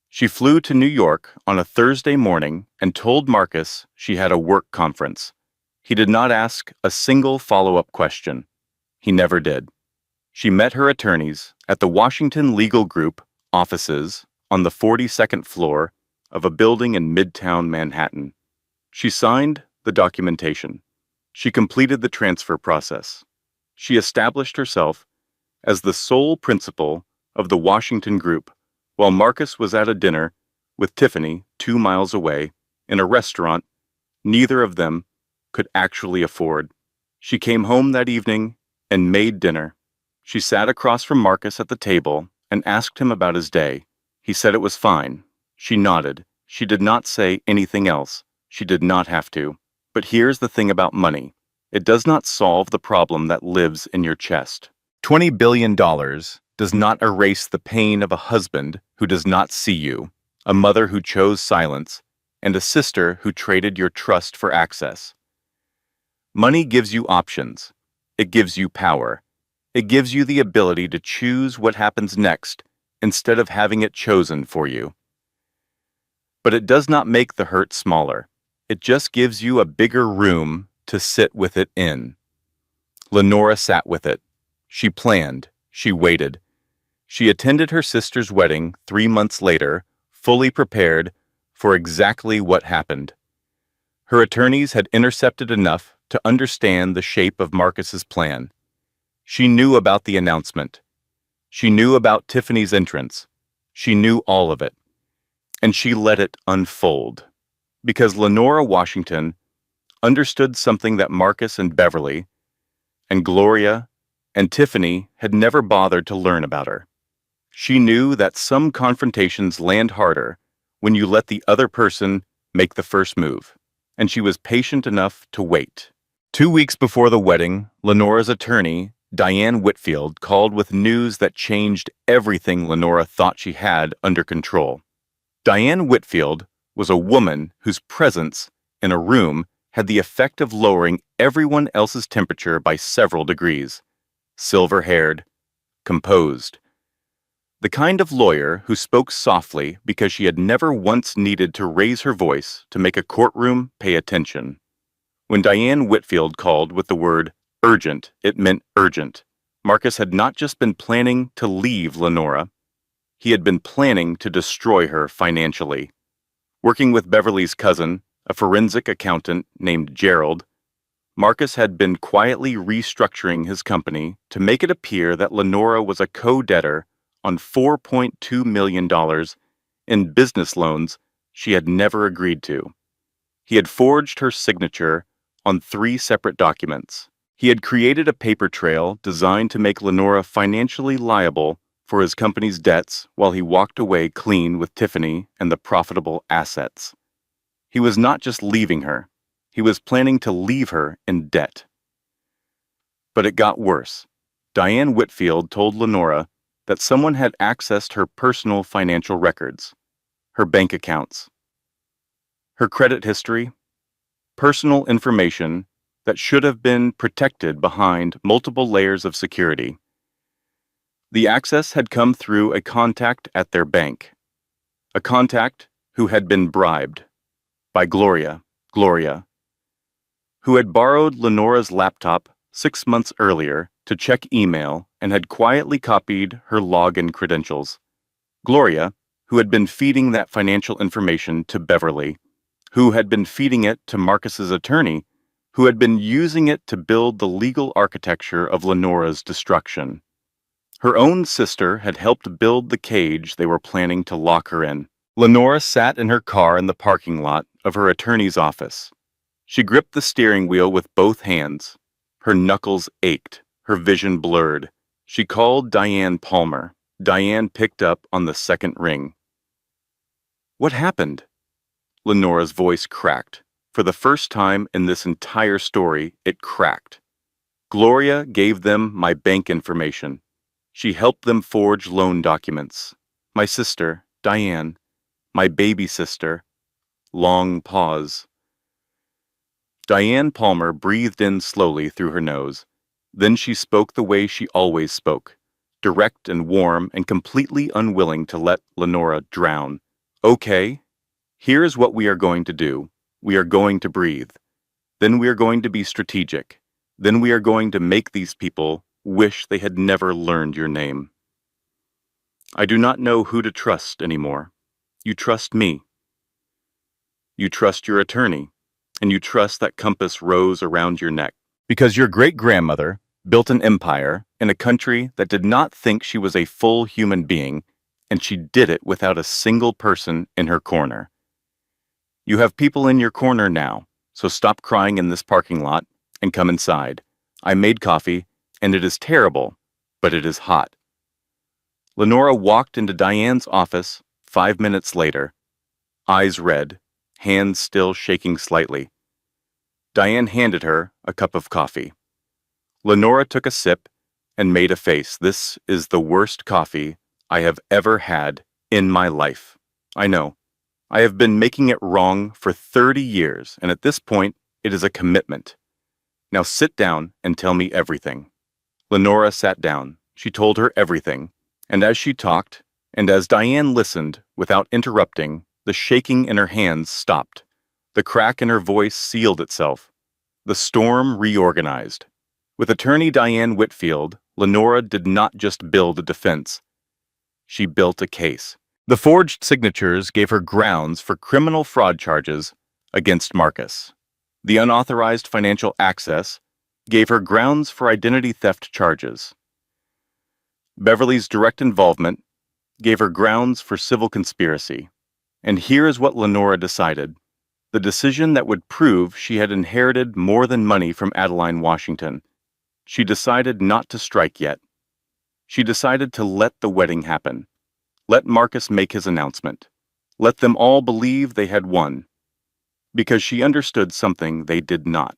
She flew to New York on a Thursday morning and told Marcus she had a work conference. He did not ask a single follow-up question. He never did. She met her attorneys at the Washington Legal Group offices on the 42nd floor of a building in Midtown Manhattan. She signed the documentation. She completed the transfer process. She established herself as the sole principal of the Washington Group, while Marcus was at a dinner with Tiffany 2 miles away in a restaurant neither of them could actually afford. She came home that evening and made dinner. She sat across from Marcus at the table and asked him about his day. He said it was fine. She nodded. She did not say anything else. She did not have to. But here's the thing about money. It does not solve the problem that lives in your chest. $20 billion does not erase the pain of a husband who does not see you, a mother who chose silence, and a sister who traded your trust for access. Money gives you options. It gives you power. It gives you the ability to choose what happens next instead of having it chosen for you. But it does not make the hurt smaller. It just gives you a bigger room to sit with it in. Lenora sat with it. She planned. She waited. She attended her sister's wedding 3 months later, fully prepared for exactly what happened. Her attorneys had intercepted enough to understand the shape of Marcus's plan. She knew about the announcement. She knew about Tiffany's entrance. She knew all of it. And she let it unfold. Because Lenora Washington understood something that Marcus and Beverly and Gloria and Tiffany had never bothered to learn about her. She knew that some confrontations land harder when you let the other person make the first move, and she was patient enough to wait. 2 weeks before the wedding, Lenora's attorney, Diane Whitfield, called with news that changed everything Lenora thought she had under control. Diane Whitfield was a woman whose presence in a room had the effect of lowering everyone else's temperature by several degrees. Silver-haired, composed. The kind of lawyer who spoke softly because she had never once needed to raise her voice to make a courtroom pay attention. When Diane Whitfield called with the word urgent, it meant urgent. Marcus had not just been planning to leave Lenora, he had been planning to destroy her financially. Working with Beverly's cousin, a forensic accountant named Gerald, Marcus had been quietly restructuring his company to make it appear that Lenora was a co-debtor on $4.2 million in business loans she had never agreed to. He had forged her signature on 3 separate documents. He had created a paper trail designed to make Lenora financially liable for his company's debts while he walked away clean with Tiffany and the profitable assets. He was not just leaving her. He was planning to leave her in debt. But it got worse. Diane Whitfield told Lenora that someone had accessed her personal financial records, her bank accounts, her credit history, personal information that should have been protected behind multiple layers of security. The access had come through a contact at their bank, a contact who had been bribed by Gloria, who had borrowed Lenora's laptop 6 months earlier to check email and had quietly copied her login credentials. Gloria, who had been feeding that financial information to Beverly, who had been feeding it to Marcus's attorney, who had been using it to build the legal architecture of Lenora's destruction. Her own sister had helped build the cage they were planning to lock her in. Lenora sat in her car in the parking lot of her attorney's office. She gripped the steering wheel with both hands. Her knuckles ached, her vision blurred. She called Diane Palmer. Diane picked up on the second ring. "What happened?" Lenora's voice cracked. For the first time in this entire story, it cracked. "Gloria gave them my bank information. She helped them forge loan documents. My sister, Diane, my baby sister." Long pause. Diane Palmer breathed in slowly through her nose. Then she spoke the way she always spoke, direct and warm and completely unwilling to let Lenora drown. "Okay, here's what we are going to do. We are going to breathe. Then we are going to be strategic. Then we are going to make these people wish they had never learned your name. I do not know who to trust anymore. You trust me. You trust your attorney, and you trust that compass rose around your neck. Because your great-grandmother built an empire in a country that did not think she was a full human being, and she did it without a single person in her corner. You have people in your corner now, so stop crying in this parking lot and come inside. I made coffee, and it is terrible, but it is hot. Lenora walked into Diane's office 5 minutes later, eyes red, hands still shaking slightly. Diane handed her a cup of coffee. Lenora took a sip and made a face. This is the worst coffee I have ever had in my life. I know. I have been making it wrong for 30 years, and at this point, it is a commitment. Now sit down and tell me everything. Lenora sat down. She told her everything, and as she talked, and as Diane listened without interrupting, the shaking in her hands stopped. The crack in her voice sealed itself. The storm reorganized. With attorney Diane Whitfield, Lenora did not just build a defense. She built a case. The forged signatures gave her grounds for criminal fraud charges against Marcus. The unauthorized financial access gave her grounds for identity theft charges. Beverly's direct involvement gave her grounds for civil conspiracy. And here is what Lenora decided. The decision that would prove she had inherited more than money from Adeline Washington. She decided not to strike yet. She decided to let the wedding happen. Let Marcus make his announcement. Let them all believe they had won. Because she understood something they did not.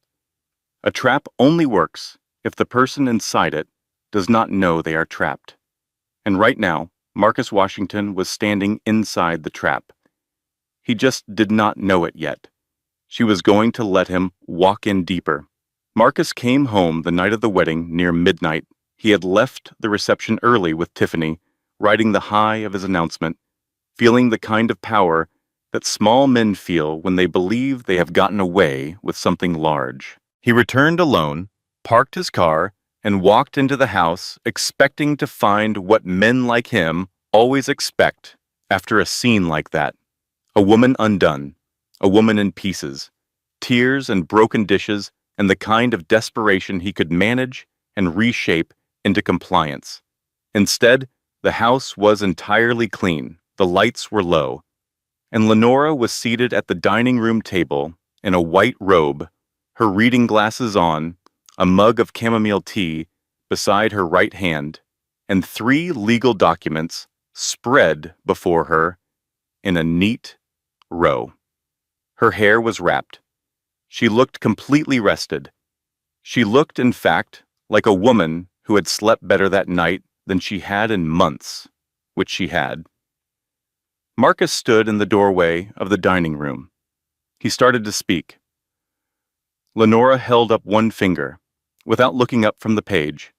A trap only works if the person inside it does not know they are trapped. And right now, Marcus Washington was standing inside the trap. He just did not know it yet. She was going to let him walk in deeper. Marcus came home the night of the wedding near midnight. He had left the reception early with Tiffany, riding the high of his announcement, feeling the kind of power that small men feel when they believe they have gotten away with something large. He returned alone, parked his car, and walked into the house expecting to find what men like him always expect after a scene like that. A woman undone, a woman in pieces, tears and broken dishes, and the kind of desperation he could manage and reshape into compliance. Instead, the house was entirely clean, the lights were low, and Lenora was seated at the dining room table in a white robe, her reading glasses on, a mug of chamomile tea beside her right hand, and 3 legal documents spread before her in a neat row. Her hair was wrapped. She looked completely rested. She looked, in fact, like a woman who had slept better that night than she had in months, which she had. Marcus stood in the doorway of the dining room. He started to speak. Lenora held up one finger, without looking up from the page.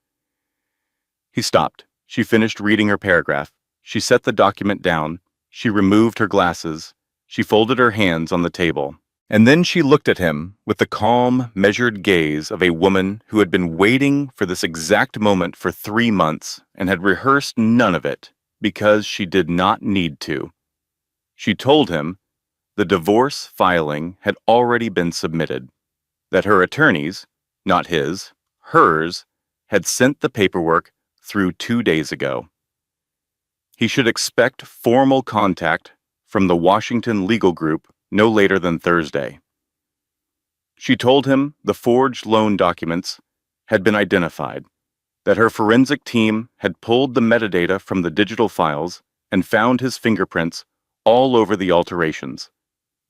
He stopped. She finished reading her paragraph. She set the document down. She removed her glasses. She folded her hands on the table. And then she looked at him with the calm, measured gaze of a woman who had been waiting for this exact moment for 3 months and had rehearsed none of it because she did not need to. She told him the divorce filing had already been submitted, that her attorneys, not his, hers, had sent the paperwork through 2 days ago. He should expect formal contact from the Washington legal group no later than Thursday. She told him the forged loan documents had been identified, that her forensic team had pulled the metadata from the digital files and found his fingerprints all over the alterations,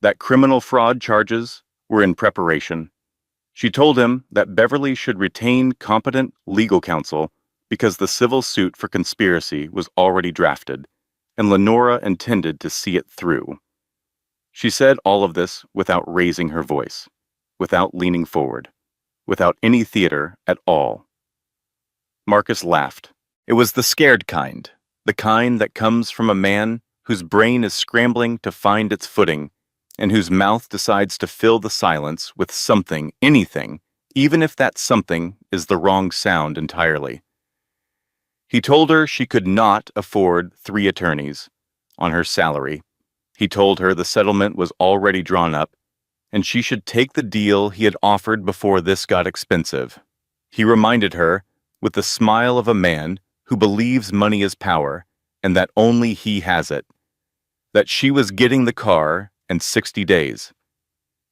that criminal fraud charges were in preparation. She told him that Beverly should retain competent legal counsel because the civil suit for conspiracy was already drafted, and Lenora intended to see it through. She said all of this without raising her voice, without leaning forward, without any theater at all. Marcus laughed. It was the scared kind, the kind that comes from a man whose brain is scrambling to find its footing, and whose mouth decides to fill the silence with something, anything, even if that something is the wrong sound entirely. He told her she could not afford 3 attorneys on her salary. He told her the settlement was already drawn up, and she should take the deal he had offered before this got expensive. He reminded her, with the smile of a man who believes money is power and that only he has it, that she was getting the car in 60 days.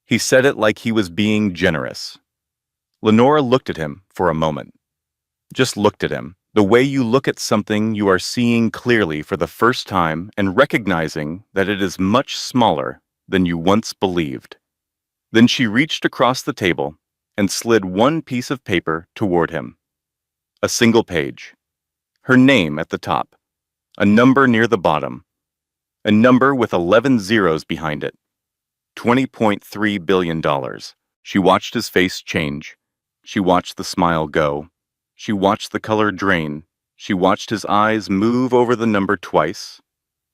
He said it like he was being generous. Lenora looked at him for a moment. Just looked at him. The way you look at something you are seeing clearly for the first time and recognizing that it is much smaller than you once believed. Then she reached across the table and slid one piece of paper toward him. A single page. Her name at the top. A number near the bottom. A number with 11 zeros behind it. $20.3 billion. She watched his face change. She watched the smile go. She watched the color drain. She watched his eyes move over the number twice,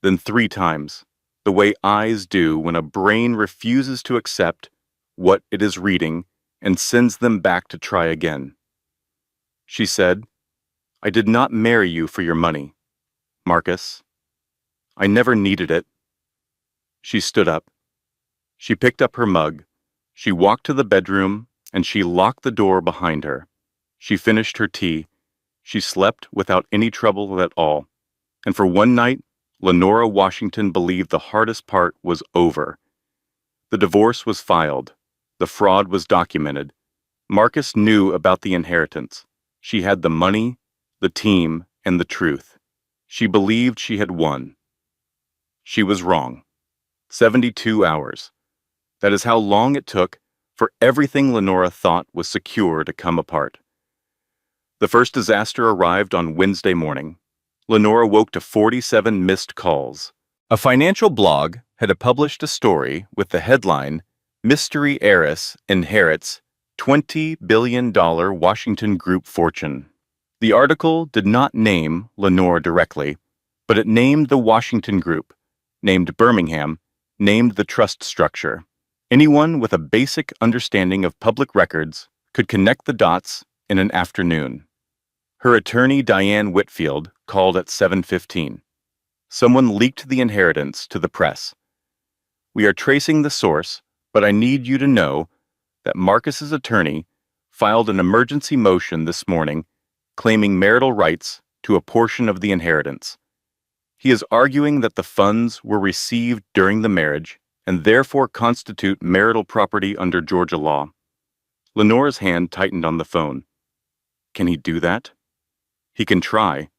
then 3 times, the way eyes do when a brain refuses to accept what it is reading and sends them back to try again. She said, "I did not marry you for your money, Marcus. I never needed it." She stood up. She picked up her mug. She walked to the bedroom, and she locked the door behind her. She finished her tea. She slept without any trouble at all. And for one night, Lenora Washington believed the hardest part was over. The divorce was filed. The fraud was documented. Marcus knew about the inheritance. She had the money, the team, and the truth. She believed she had won. She was wrong. 72 hours. That is how long it took for everything Lenora thought was secure to come apart. The first disaster arrived on Wednesday morning. Lenora woke to 47 missed calls. A financial blog had published a story with the headline, "Mystery Heiress Inherits $20 billion Washington Group Fortune." The article did not name Lenora directly, but it named the Washington Group, named Birmingham, named the trust structure. Anyone with a basic understanding of public records could connect the dots in an afternoon. Her attorney, Diane Whitfield, called at 7:15. Someone leaked the inheritance to the press. "We are tracing the source, but I need you to know that Marcus's attorney filed an emergency motion this morning claiming marital rights to a portion of the inheritance. He is arguing that the funds were received during the marriage and therefore constitute marital property under Georgia law." Lenora's hand tightened on the phone. Can he do that? He can try,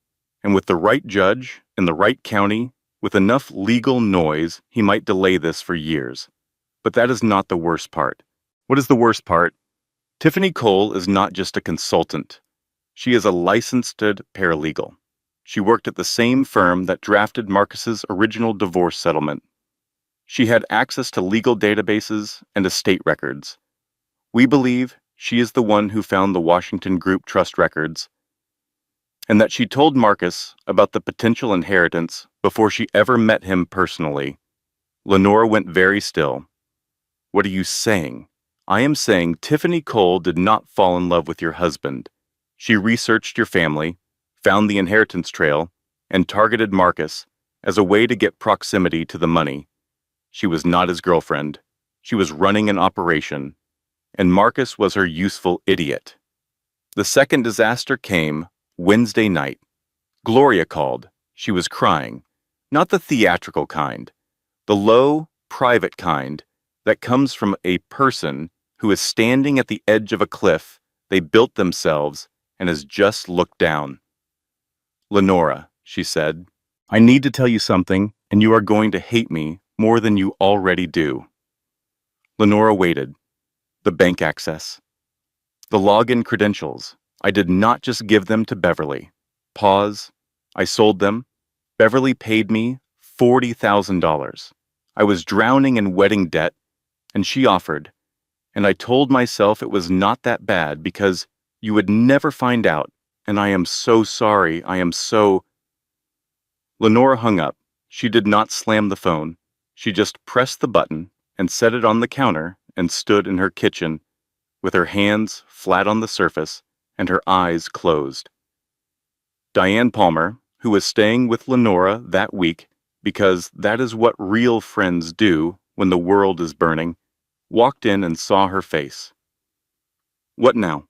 and with the right judge in the right county, with enough legal noise, he might delay this for years. But that is not the worst part. What is the worst part? Tiffany Cole is not just a consultant. She is a licensed paralegal. She worked at the same firm that drafted Marcus's original divorce settlement. She had access to legal databases and estate records. We believe she is the one who found the Washington Group trust records, and that she told Marcus about the potential inheritance before she ever met him personally. Lenora went very still. "What are you saying?" "I am saying Tiffany Cole did not fall in love with your husband. She researched your family, found the inheritance trail, and targeted Marcus as a way to get proximity to the money. She was not his girlfriend. She was running an operation, and Marcus was her useful idiot." The second disaster came Wednesday night. Gloria called. She was crying. Not the theatrical kind. The low, private kind that comes from a person who is standing at the edge of a cliff they built themselves and has just looked down. "Lenora," she said, "I need to tell you something, and you are going to hate me more than you already do." Lenora waited. The bank access. The login credentials. I did not just give them to Beverly. Pause. I sold them. Beverly paid me $40,000. I was drowning in wedding debt, and she offered. And I told myself it was not that bad because you would never find out, and I am so sorry. I am so... Lenora hung up. She did not slam the phone. She just pressed the button and set it on the counter and stood in her kitchen with her hands flat on the surface and her eyes closed. Diane Palmer, who was staying with Lenora that week because that is what real friends do when the world is burning, walked in and saw her face. "What now?"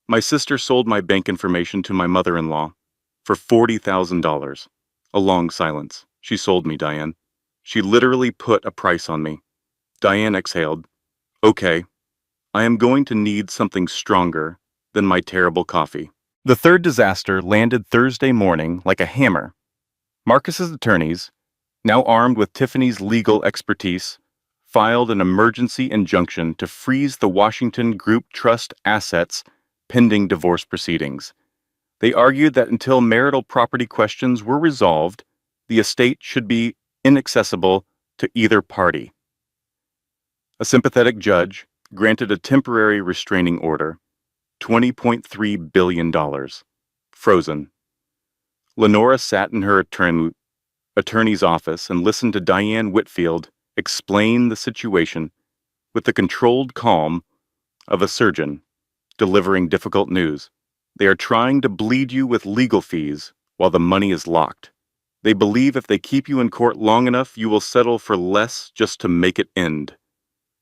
My sister sold my bank information to my mother-in-law for $40,000. A long silence. She sold me, Diane. She literally put a price on me. Diane exhaled. Okay, I am going to need something stronger than my terrible coffee. The third disaster landed Thursday morning like a hammer. Marcus's attorneys, now armed with Tiffany's legal expertise, filed an emergency injunction to freeze the Washington Group Trust assets pending divorce proceedings. They argued that until marital property questions were resolved, the estate should be inaccessible to either party. A sympathetic judge granted a temporary restraining order, $20.3 billion, frozen. Lenora sat in her attorney's office and listened to Diane Whitfield explain the situation with the controlled calm of a surgeon delivering difficult news. They are trying to bleed you with legal fees while the money is locked. They believe if they keep you in court long enough, you will settle for less just to make it end.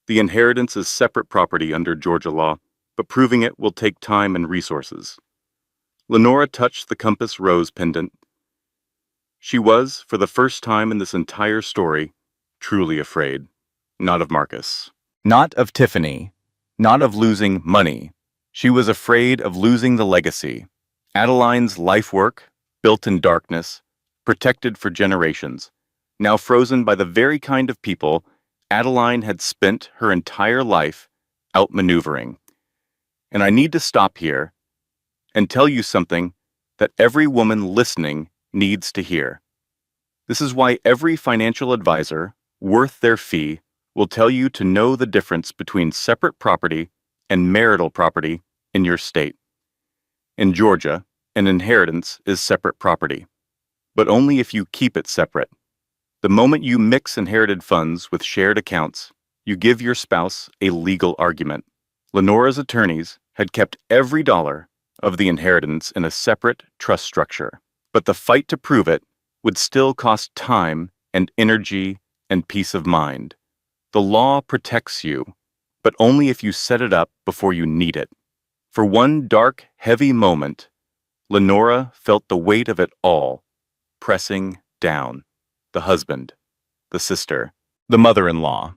The inheritance is separate property under Georgia law, but proving it will take time and resources. Lenora touched the compass rose pendant. She was, for the first time in this entire story, truly afraid. Not of Marcus. Not of Tiffany. Not of losing money. She was afraid of losing the legacy. Adeline's life work, built in darkness, protected for generations, now frozen by the very kind of people Adeline had spent her entire life outmaneuvering. And I need to stop here and tell you something that every woman listening needs to hear. This is why every financial advisor worth their fee will tell you to know the difference between separate property and marital property in your state. In Georgia, an inheritance is separate property, but only if you keep it separate. The moment you mix inherited funds with shared accounts, you give your spouse a legal argument. Lenora's attorneys had kept every dollar of the inheritance in a separate trust structure, but the fight to prove it would still cost time and energy and peace of mind. The law protects you, but only if you set it up before you need it. For one dark, heavy moment, Lenora felt the weight of it all, pressing down. The husband, the sister, the mother-in-law,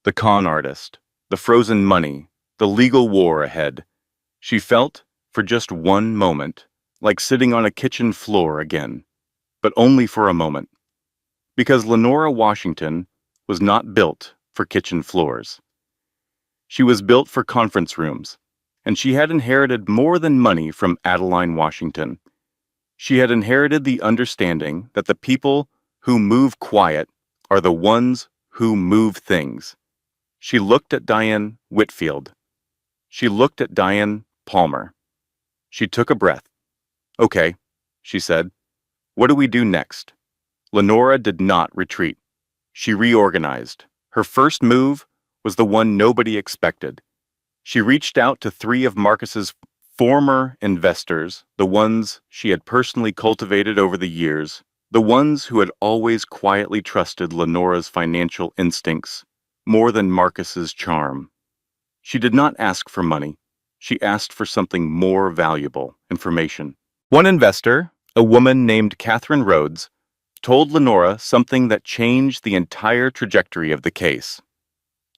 the con artist, the frozen money, the legal war ahead. She felt, for just one moment, like sitting on a kitchen floor again, but only for a moment. Because Lenora Washington was not built for kitchen floors. She was built for conference rooms, and she had inherited more than money from Adeline Washington. She had inherited the understanding that the people who move quiet are the ones who move things. She looked at Diane Whitfield. She looked at Diane Palmer. She took a breath. Okay, she said. What do we do next? Lenora did not retreat. She reorganized. Her first move was the one nobody expected. She reached out to 3 of Marcus's former investors, the ones she had personally cultivated over the years, the ones who had always quietly trusted Lenora's financial instincts more than Marcus's charm. She did not ask for money. She asked for something more valuable, information. One investor, a woman named Catherine Rhodes, told Lenora something that changed the entire trajectory of the case.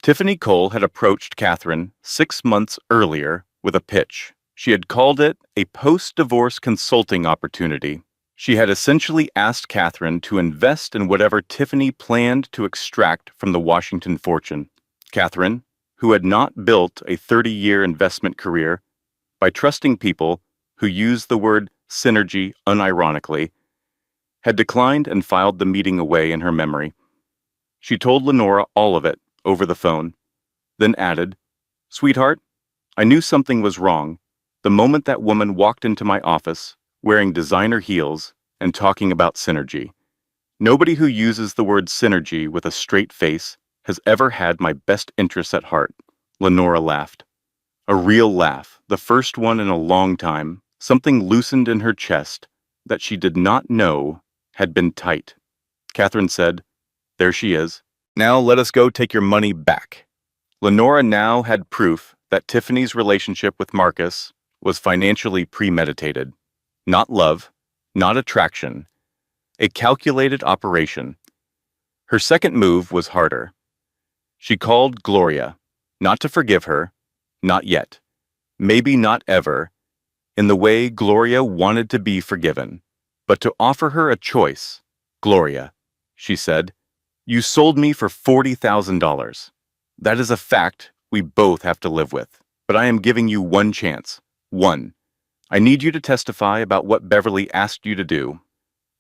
Tiffany Cole had approached Catherine 6 months earlier with a pitch. She had called it a post-divorce consulting opportunity. She had essentially asked Catherine to invest in whatever Tiffany planned to extract from the Washington fortune. Catherine, who had not built a 30-year investment career by trusting people who used the word synergy unironically, had declined and filed the meeting away in her memory. She told Lenora all of it over the phone, then added, "Sweetheart, I knew something was wrong the moment that woman walked into my office wearing designer heels and talking about synergy. Nobody who uses the word synergy with a straight face has ever had my best interests at heart." Lenora laughed. A real laugh, the first one in a long time. Something loosened in her chest that she did not know had been tight. Catherine said, "There she is. Now let us go take your money back." Lenora now had proof that Tiffany's relationship with Marcus was financially premeditated. Not love, not attraction, a calculated operation. Her second move was harder. She called Gloria, not to forgive her, not yet, maybe not ever, in the way Gloria wanted to be forgiven, but to offer her a choice. Gloria, she said, you sold me for $40,000. That is a fact we both have to live with, but I am giving you one chance. One. I need you to testify about what Beverly asked you to do.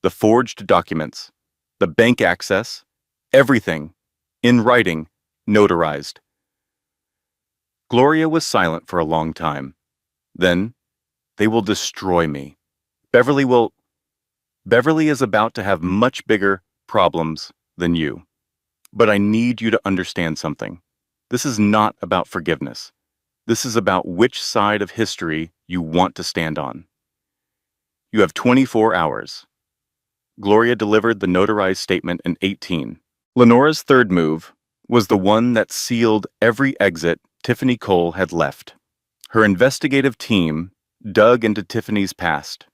The forged documents, the bank access, everything, in writing, notarized. Gloria was silent for a long time. Then, they will destroy me. Beverly is about to have much bigger problems than you. But I need you to understand something. This is not about forgiveness. This is about which side of history you want to stand on. You have 24 hours. Gloria delivered the notarized statement in 18. Lenora's third move was the one that sealed every exit Tiffany Cole had left. Her investigative team dug into Tiffany's past.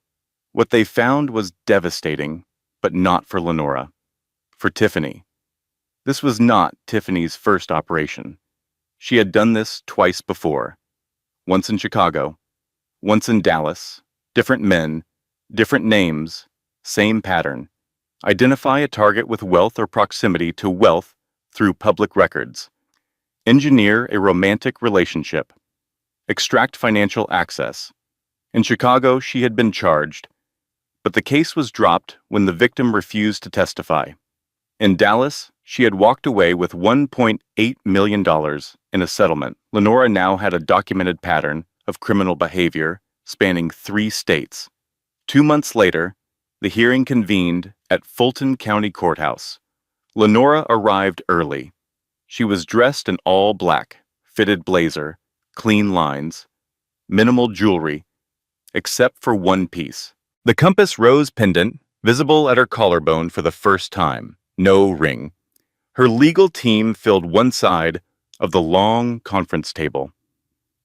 What they found was devastating, but not for Lenora. For Tiffany. This was not Tiffany's first operation. She had done this twice before. Once in Chicago, once in Dallas, different men, different names, same pattern. Identify a target with wealth or proximity to wealth through public records. Engineer a romantic relationship. Extract financial access. In Chicago, she had been charged, but the case was dropped when the victim refused to testify. In Dallas, she had walked away with $1.8 million in a settlement. Lenora now had a documented pattern of criminal behavior spanning 3 states. 2 months later, the hearing convened at Fulton County Courthouse. Lenora arrived early. She was dressed in all black, fitted blazer, clean lines, minimal jewelry, except for one piece. The compass rose pendant, visible at her collarbone for the first time. No ring. Her legal team filled one side of the long conference table.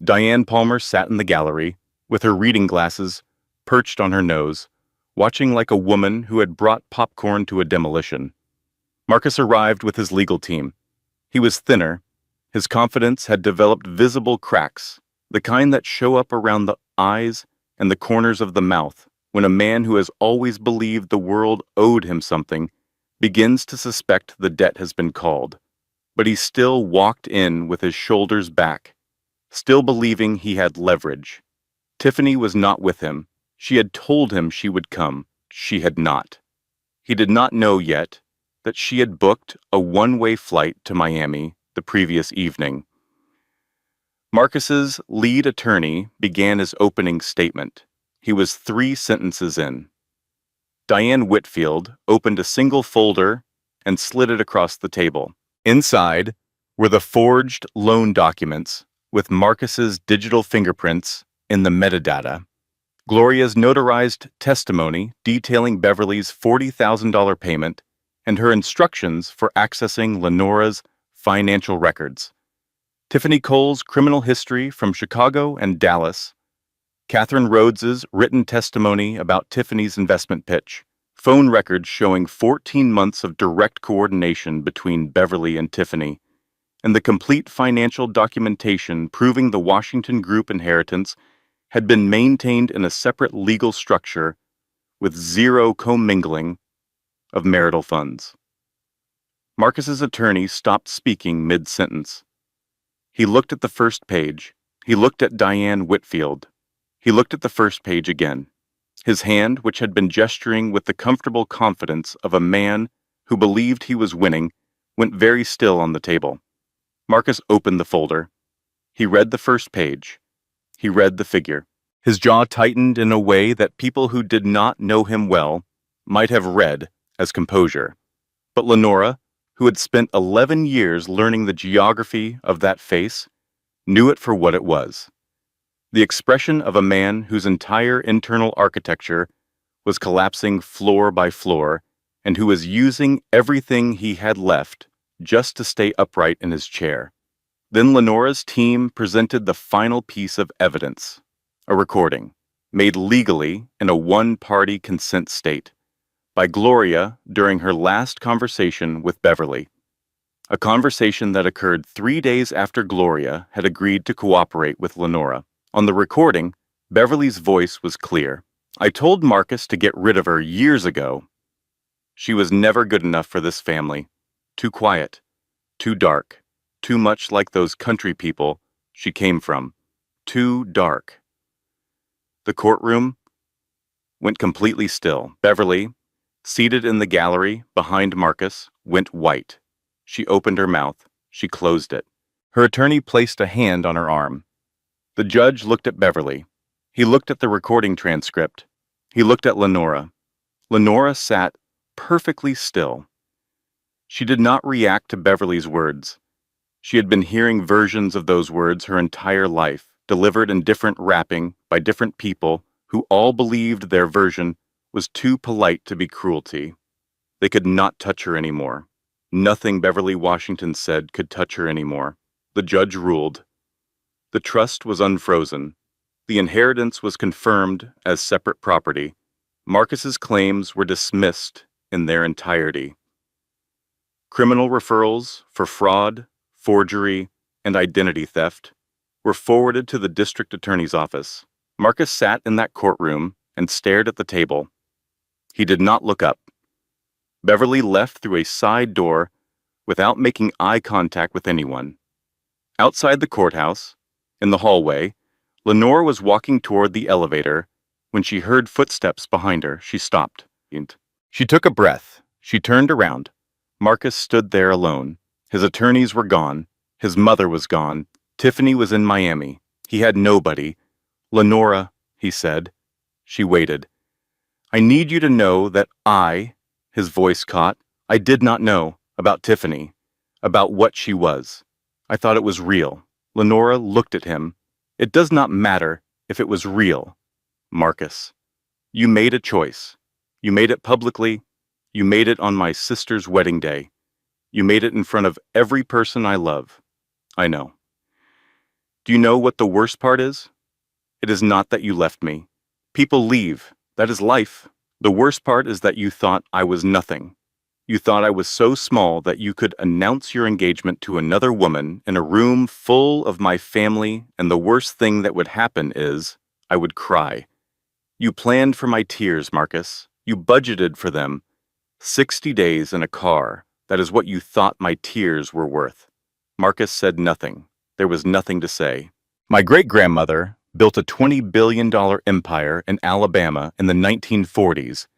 Diane Palmer sat in the gallery, with her reading glasses perched on her nose, watching like a woman who had brought popcorn to a demolition. Marcus arrived with his legal team. He was thinner. His confidence had developed visible cracks, the kind that show up around the eyes and the corners of the mouth when a man who has always believed the world owed him something begins to suspect the debt has been called. But he still walked in with his shoulders back, still believing he had leverage. Tiffany was not with him. She had told him she would come. She had not. He did not know yet that she had booked a one-way flight to Miami the previous evening. Marcus's lead attorney began his opening statement. He was 3 sentences in. Diane Whitfield opened a single folder and slid it across the table. Inside were the forged loan documents with Marcus's digital fingerprints in the metadata. Gloria's notarized testimony detailing Beverly's $40,000 payment and her instructions for accessing Lenora's financial records. Tiffany Cole's criminal history from Chicago and Dallas. Catherine Rhodes's written testimony about Tiffany's investment pitch. Phone records showing 14 months of direct coordination between Beverly and Tiffany. And the complete financial documentation proving the Washington Group inheritance had been maintained in a separate legal structure with zero commingling of marital funds. Marcus's attorney stopped speaking mid-sentence. He looked at the first page. He looked at Diane Whitfield. He looked at the first page again. His hand, which had been gesturing with the comfortable confidence of a man who believed he was winning, went very still on the table. Marcus opened the folder. He read the first page. He read the figure. His jaw tightened in a way that people who did not know him well might have read as composure. But Lenora, who had spent 11 years learning the geography of that face, knew it for what it was. The expression of a man whose entire internal architecture was collapsing floor by floor and who was using everything he had left just to stay upright in his chair. Then Lenora's team presented the final piece of evidence, A recording, made legally in a one-party consent state, by Gloria during her last conversation with Beverly. A conversation that occurred 3 days after Gloria had agreed to cooperate with Lenora. On the recording, Beverly's voice was clear. I told Marcus to get rid of her years ago. She was never good enough for this family. Too quiet, too dark, too much like those country people she came from. Too dark. The courtroom went completely still. Beverly, seated in the gallery behind Marcus, went white. She opened her mouth. She closed it. Her attorney placed a hand on her arm. The judge looked at Beverly. He looked at the recording transcript. He looked at Lenora. Lenora sat perfectly still. She did not react to Beverly's words. She had been hearing versions of those words her entire life, delivered in different wrapping by different people who all believed their version was too polite to be cruelty. They could not touch her anymore. Nothing Beverly Washington said could touch her anymore. The judge ruled. The trust was unfrozen. The inheritance was confirmed as separate property. Marcus's claims were dismissed in their entirety. Criminal referrals for fraud, forgery, and identity theft were forwarded to the district attorney's office. Marcus sat in that courtroom and stared at the table. He did not look up. Beverly left through a side door without making eye contact with anyone. Outside the courthouse, in the hallway, Lenore was walking toward the elevator. When she heard footsteps behind her, she stopped. She took a breath. She turned around. Marcus stood there alone. His attorneys were gone. His mother was gone. Tiffany was in Miami. He had nobody. Lenora, he said. She waited. I need you to know that his voice caught, I did not know about Tiffany, about what she was. I thought it was real. Lenora looked at him. It does not matter if it was real. Marcus, you made a choice. You made it publicly. You made it on my sister's wedding day. You made it in front of every person I love. I know. Do you know what the worst part is? It is not that you left me. People leave. That is life. The worst part is that you thought I was nothing. You thought I was so small that you could announce your engagement to another woman in a room full of my family, and the worst thing that would happen is I would cry. You planned for my tears, Marcus. You budgeted for them. 60 days in a car. That is what you thought my tears were worth. Marcus said nothing. There was nothing to say. My great-grandmother built a $20 billion empire in Alabama in the 1940s.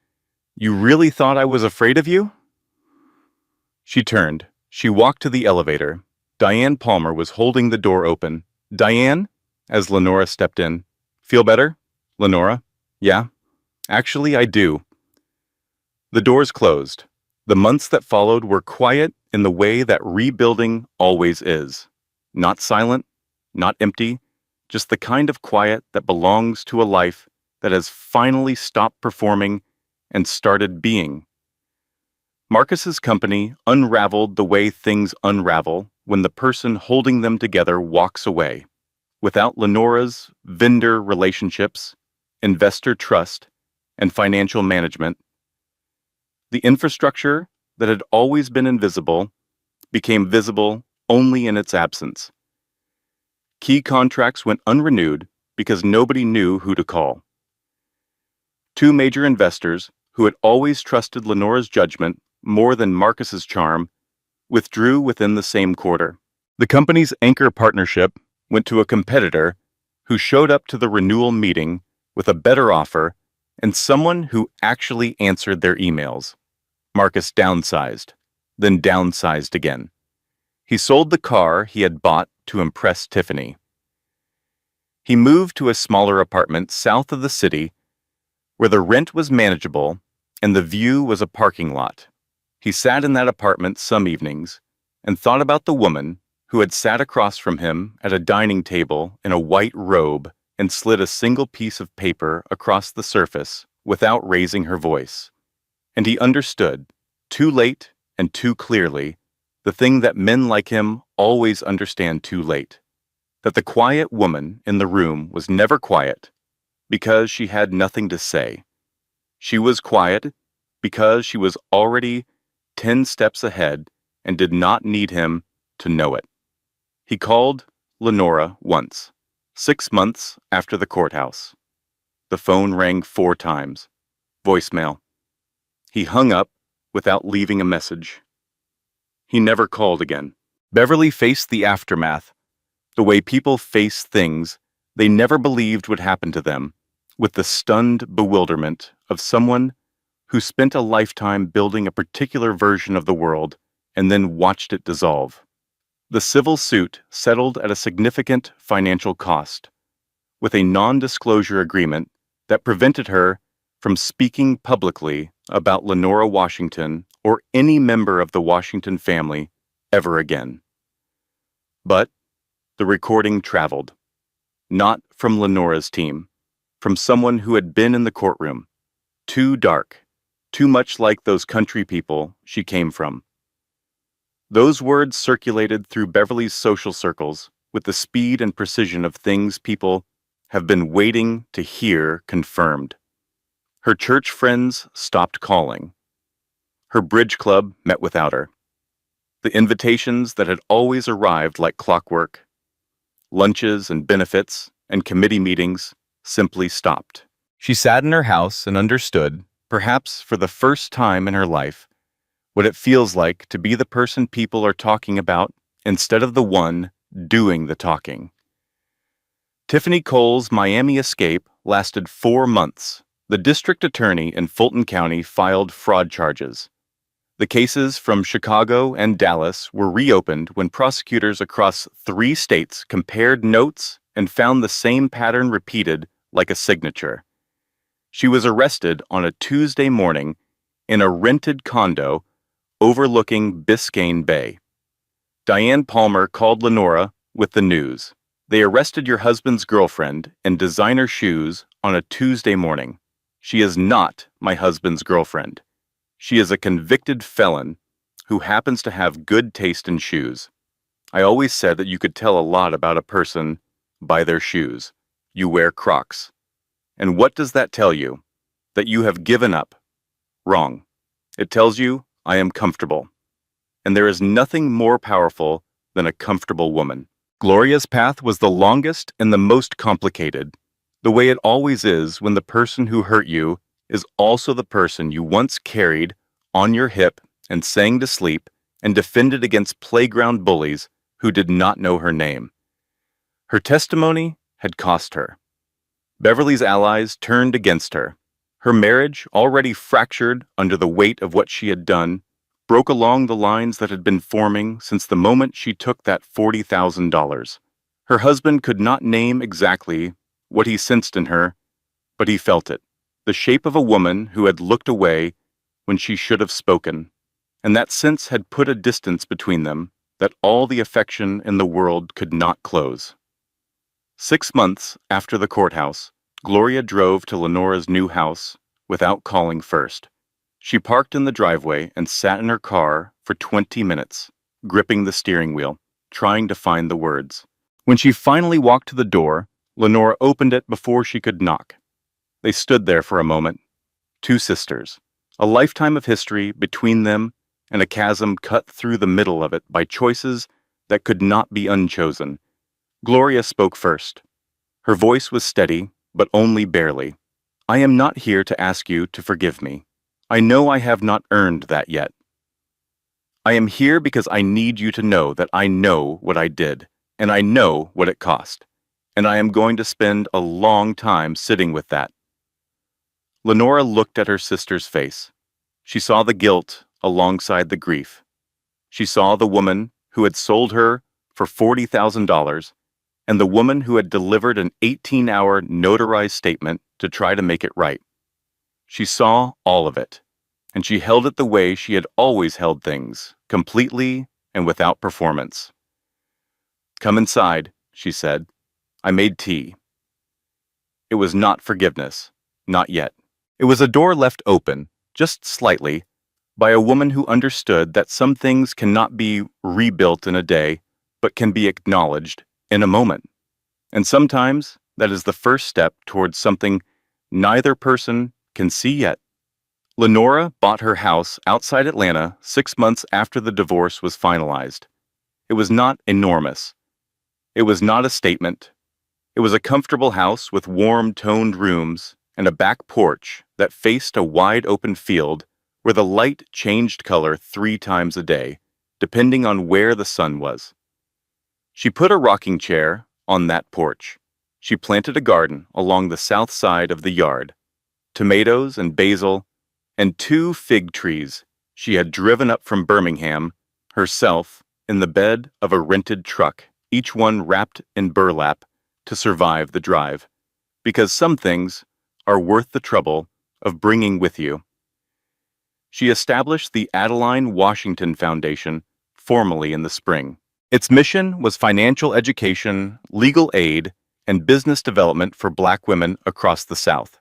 You really thought I was afraid of you? She turned. She walked to the elevator. Diane Palmer was holding the door open. Diane? As Lenora stepped in. Feel better? Lenora? Yeah. Actually, I do. The doors closed. The months that followed were quiet in the way that rebuilding always is. Not silent, not empty, just the kind of quiet that belongs to a life that has finally stopped performing and started being. Marcus's company unraveled the way things unravel when the person holding them together walks away. Without Lenora's vendor relationships, investor trust, and financial management, the infrastructure that had always been invisible became visible only in its absence. Key contracts went unrenewed because nobody knew who to call. Two major investors, who had always trusted Lenora's judgment more than Marcus's charm, withdrew within the same quarter. The company's anchor partnership went to a competitor who showed up to the renewal meeting with a better offer and someone who actually answered their emails. Marcus downsized, then downsized again. He sold the car he had bought to impress Tiffany. He moved to a smaller apartment south of the city where the rent was manageable and the view was a parking lot. He sat in that apartment some evenings and thought about the woman who had sat across from him at a dining table in a white robe and slid a single piece of paper across the surface without raising her voice. And he understood, too late and too clearly, the thing that men like him always understand too late, that the quiet woman in the room was never quiet, because she had nothing to say. She was quiet because she was already 10 steps ahead and did not need him to know it. He called Lenora once, 6 months after the courthouse. The phone rang 4 times. Voicemail. He hung up without leaving a message. He never called again. Beverly faced the aftermath, the way people face things they never believed would happen to them, with the stunned bewilderment of someone who spent a lifetime building a particular version of the world and then watched it dissolve. The civil suit settled at a significant financial cost, with a non-disclosure agreement that prevented her from speaking publicly about Lenora Washington or any member of the Washington family ever again. But the recording traveled, not from Lenora's team, from someone who had been in the courtroom, too dark, too much like those country people she came from. Those words circulated through Beverly's social circles with the speed and precision of things people have been waiting to hear confirmed. Her church friends stopped calling. Her bridge club met without her. The invitations that had always arrived like clockwork, lunches and benefits and committee meetings, simply stopped. She sat in her house and understood, perhaps for the first time in her life, what it feels like to be the person people are talking about instead of the one doing the talking. Tiffany Cole's Miami escape lasted 4 months. The district attorney in Fulton County filed fraud charges. The cases from Chicago and Dallas were reopened when prosecutors across 3 states compared notes and found the same pattern repeated like a signature. She was arrested on a Tuesday morning in a rented condo overlooking Biscayne Bay. Diane Palmer called Lenora with the news. They arrested your husband's girlfriend in designer shoes on a Tuesday morning. She is not my husband's girlfriend. She is a convicted felon who happens to have good taste in shoes. I always said that you could tell a lot about a person by their shoes. You wear Crocs. And what does that tell you? That you have given up. Wrong. It tells you I am comfortable. And there is nothing more powerful than a comfortable woman. Gloria's path was the longest and the most complicated, the way it always is when the person who hurt you is also the person you once carried on your hip and sang to sleep and defended against playground bullies who did not know her name. Her testimony had cost her. Beverly's allies turned against her. Her marriage, already fractured under the weight of what she had done, broke along the lines that had been forming since the moment she took that $40,000. Her husband could not name exactly what he sensed in her, but he felt it. The shape of a woman who had looked away when she should have spoken, and that sense had put a distance between them that all the affection in the world could not close. 6 months after the courthouse, Gloria drove to Lenora's new house without calling first. She parked in the driveway and sat in her car for 20 minutes, gripping the steering wheel, trying to find the words. When she finally walked to the door, Lenora opened it before she could knock. They stood there for a moment, 2 sisters, a lifetime of history between them and a chasm cut through the middle of it by choices that could not be unchosen. Gloria spoke first. Her voice was steady, but only barely. I am not here to ask you to forgive me. I know I have not earned that yet. I am here because I need you to know that I know what I did, and I know what it cost, and I am going to spend a long time sitting with that. Lenora looked at her sister's face. She saw the guilt alongside the grief. She saw the woman who had sold her for $40,000 and the woman who had delivered an 18-hour notarized statement to try to make it right. She saw all of it, and she held it the way she had always held things, completely and without performance. Come inside, she said. I made tea. It was not forgiveness, not yet. It was a door left open, just slightly, by a woman who understood that some things cannot be rebuilt in a day, but can be acknowledged in a moment. And sometimes That is the first step towards something neither person can see yet. Lenora bought her house outside Atlanta 6 months after the divorce was finalized. It was not enormous. It was not a statement. It was a comfortable house with warm, toned rooms and a back porch that faced a wide open field where the light changed color 3 times a day, depending on where the sun was. She put a rocking chair on that porch. She planted a garden along the south side of the yard, tomatoes and basil, and 2 fig trees she had driven up from Birmingham herself in the bed of a rented truck, each one wrapped in burlap to survive the drive, because some things are worth the trouble of bringing with you. She established the Adeline Washington Foundation formally in the spring. Its mission was financial education, legal aid, and business development for Black women across the South.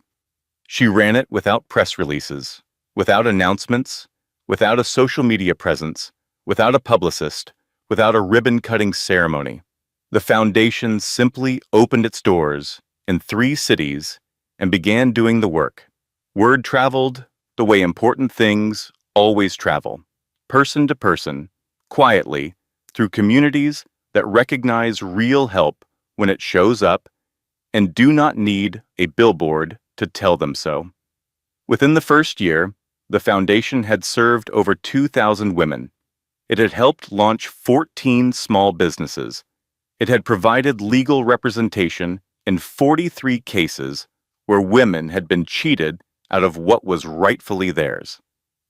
She ran it without press releases, without announcements, without a social media presence, without a publicist, without a ribbon-cutting ceremony. The foundation simply opened its doors in 3 cities and began doing the work. Word traveled the way important things always travel, person to person, quietly, through communities that recognize real help when it shows up and do not need a billboard to tell them so. Within the first year, the foundation had served over 2,000 women. It had helped launch 14 small businesses. It had provided legal representation in 43 cases where women had been cheated out of what was rightfully theirs.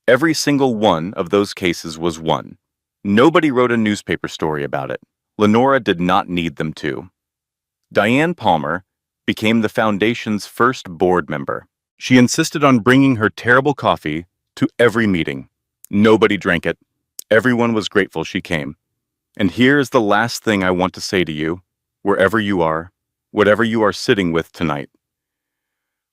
Every single one of those cases was won. Nobody wrote a newspaper story about it. Lenora did not need them to. Diane Palmer became the foundation's first board member. She insisted on bringing her terrible coffee to every meeting. Nobody drank it. Everyone was grateful she came. And here's the last thing I want to say to you, wherever you are, whatever you are sitting with tonight.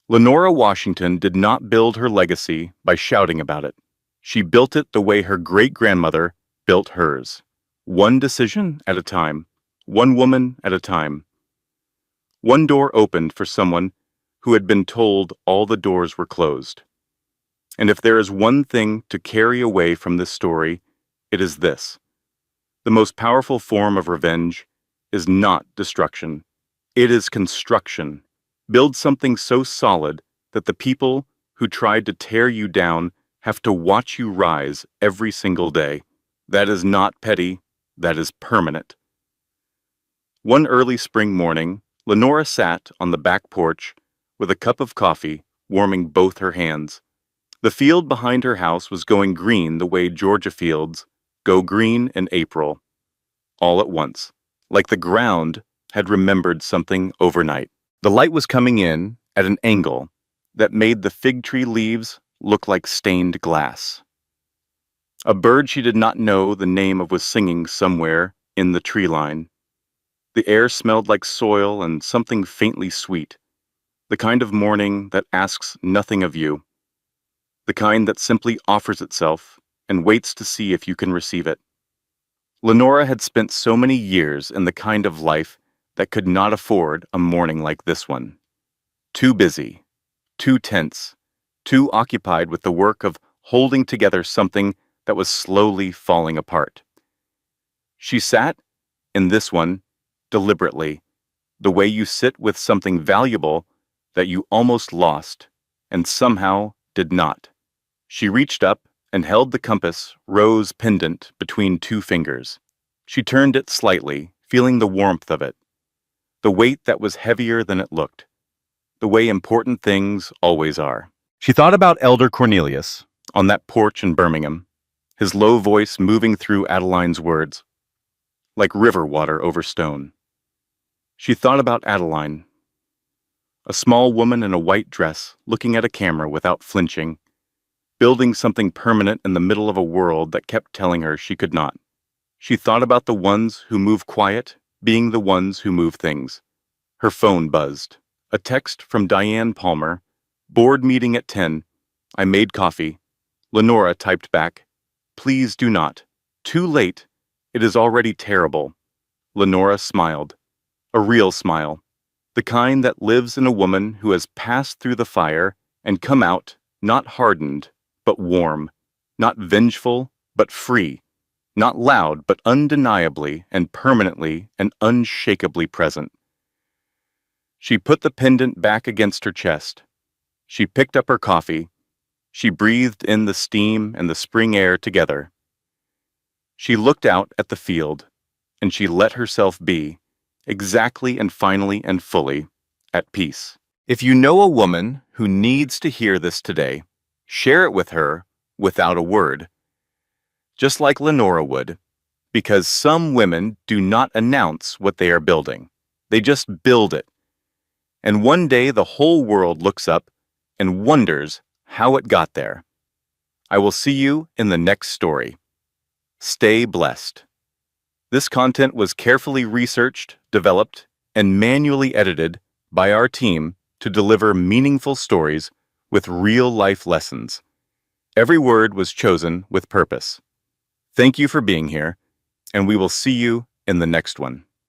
Lenora Washington did not build her legacy by shouting about it. She built it the way her great-grandmother built hers. One decision at a time, one woman at a time. One door opened for someone who had been told all the doors were closed. And if there is one thing to carry away from this story, it is this. The most powerful form of revenge is not destruction. It is construction. Build something so solid that the people who tried to tear you down have to watch you rise every single day. That is not petty. That is permanent. One early spring morning, Lenora sat on the back porch with a cup of coffee, warming both her hands. The field behind her house was going green the way Georgia fields go green in April, all at once, like the ground had remembered something overnight. The light was coming in at an angle that made the fig tree leaves look like stained glass. A bird she did not know the name of was singing somewhere in the tree line. The air smelled like soil and something faintly sweet, the kind of morning that asks nothing of you, the kind that simply offers itself and waits to see if you can receive it. Lenora had spent so many years in the kind of life that could not afford a morning like this one. Too busy, too tense, too occupied with the work of holding together something that was slowly falling apart. She sat in this one deliberately, the way you sit with something valuable that you almost lost and somehow did not. She reached up and held the compass rose pendant between 2 fingers. She turned it slightly, feeling the warmth of it, the weight that was heavier than it looked, the way important things always are. She thought about Elder Cornelius on that porch in Birmingham, his low voice moving through Adeline's words, like river water over stone. She thought about Adeline, a small woman in a white dress looking at a camera without flinching, building something permanent in the middle of a world that kept telling her she could not. She thought about the ones who move quiet being the ones who move things. Her phone buzzed. A text from Diane Palmer. Board meeting at 10. I made coffee. Lenora typed back. Please do not. Too late. It is already terrible. Lenora smiled. A real smile. the kind that lives in a woman who has passed through the fire and come out not hardened, but warm, not vengeful, but free, not loud, but undeniably and permanently and unshakably present. She put the pendant back against her chest. She picked up her coffee. She breathed in the steam and the spring air together. She looked out at the field, and she let herself be, exactly and finally and fully, at peace. If you know a woman who needs to hear this today, share it with her without a word, just like Lenora would, because some women do not announce what they are building. They just build it. And one day the whole world looks up and wonders how it got there. I will see you in the next story. Stay blessed. This content was carefully researched, developed, and manually edited by our team to deliver meaningful stories with real-life lessons. Every word was chosen with purpose. Thank you for being here, and we will see you in the next one.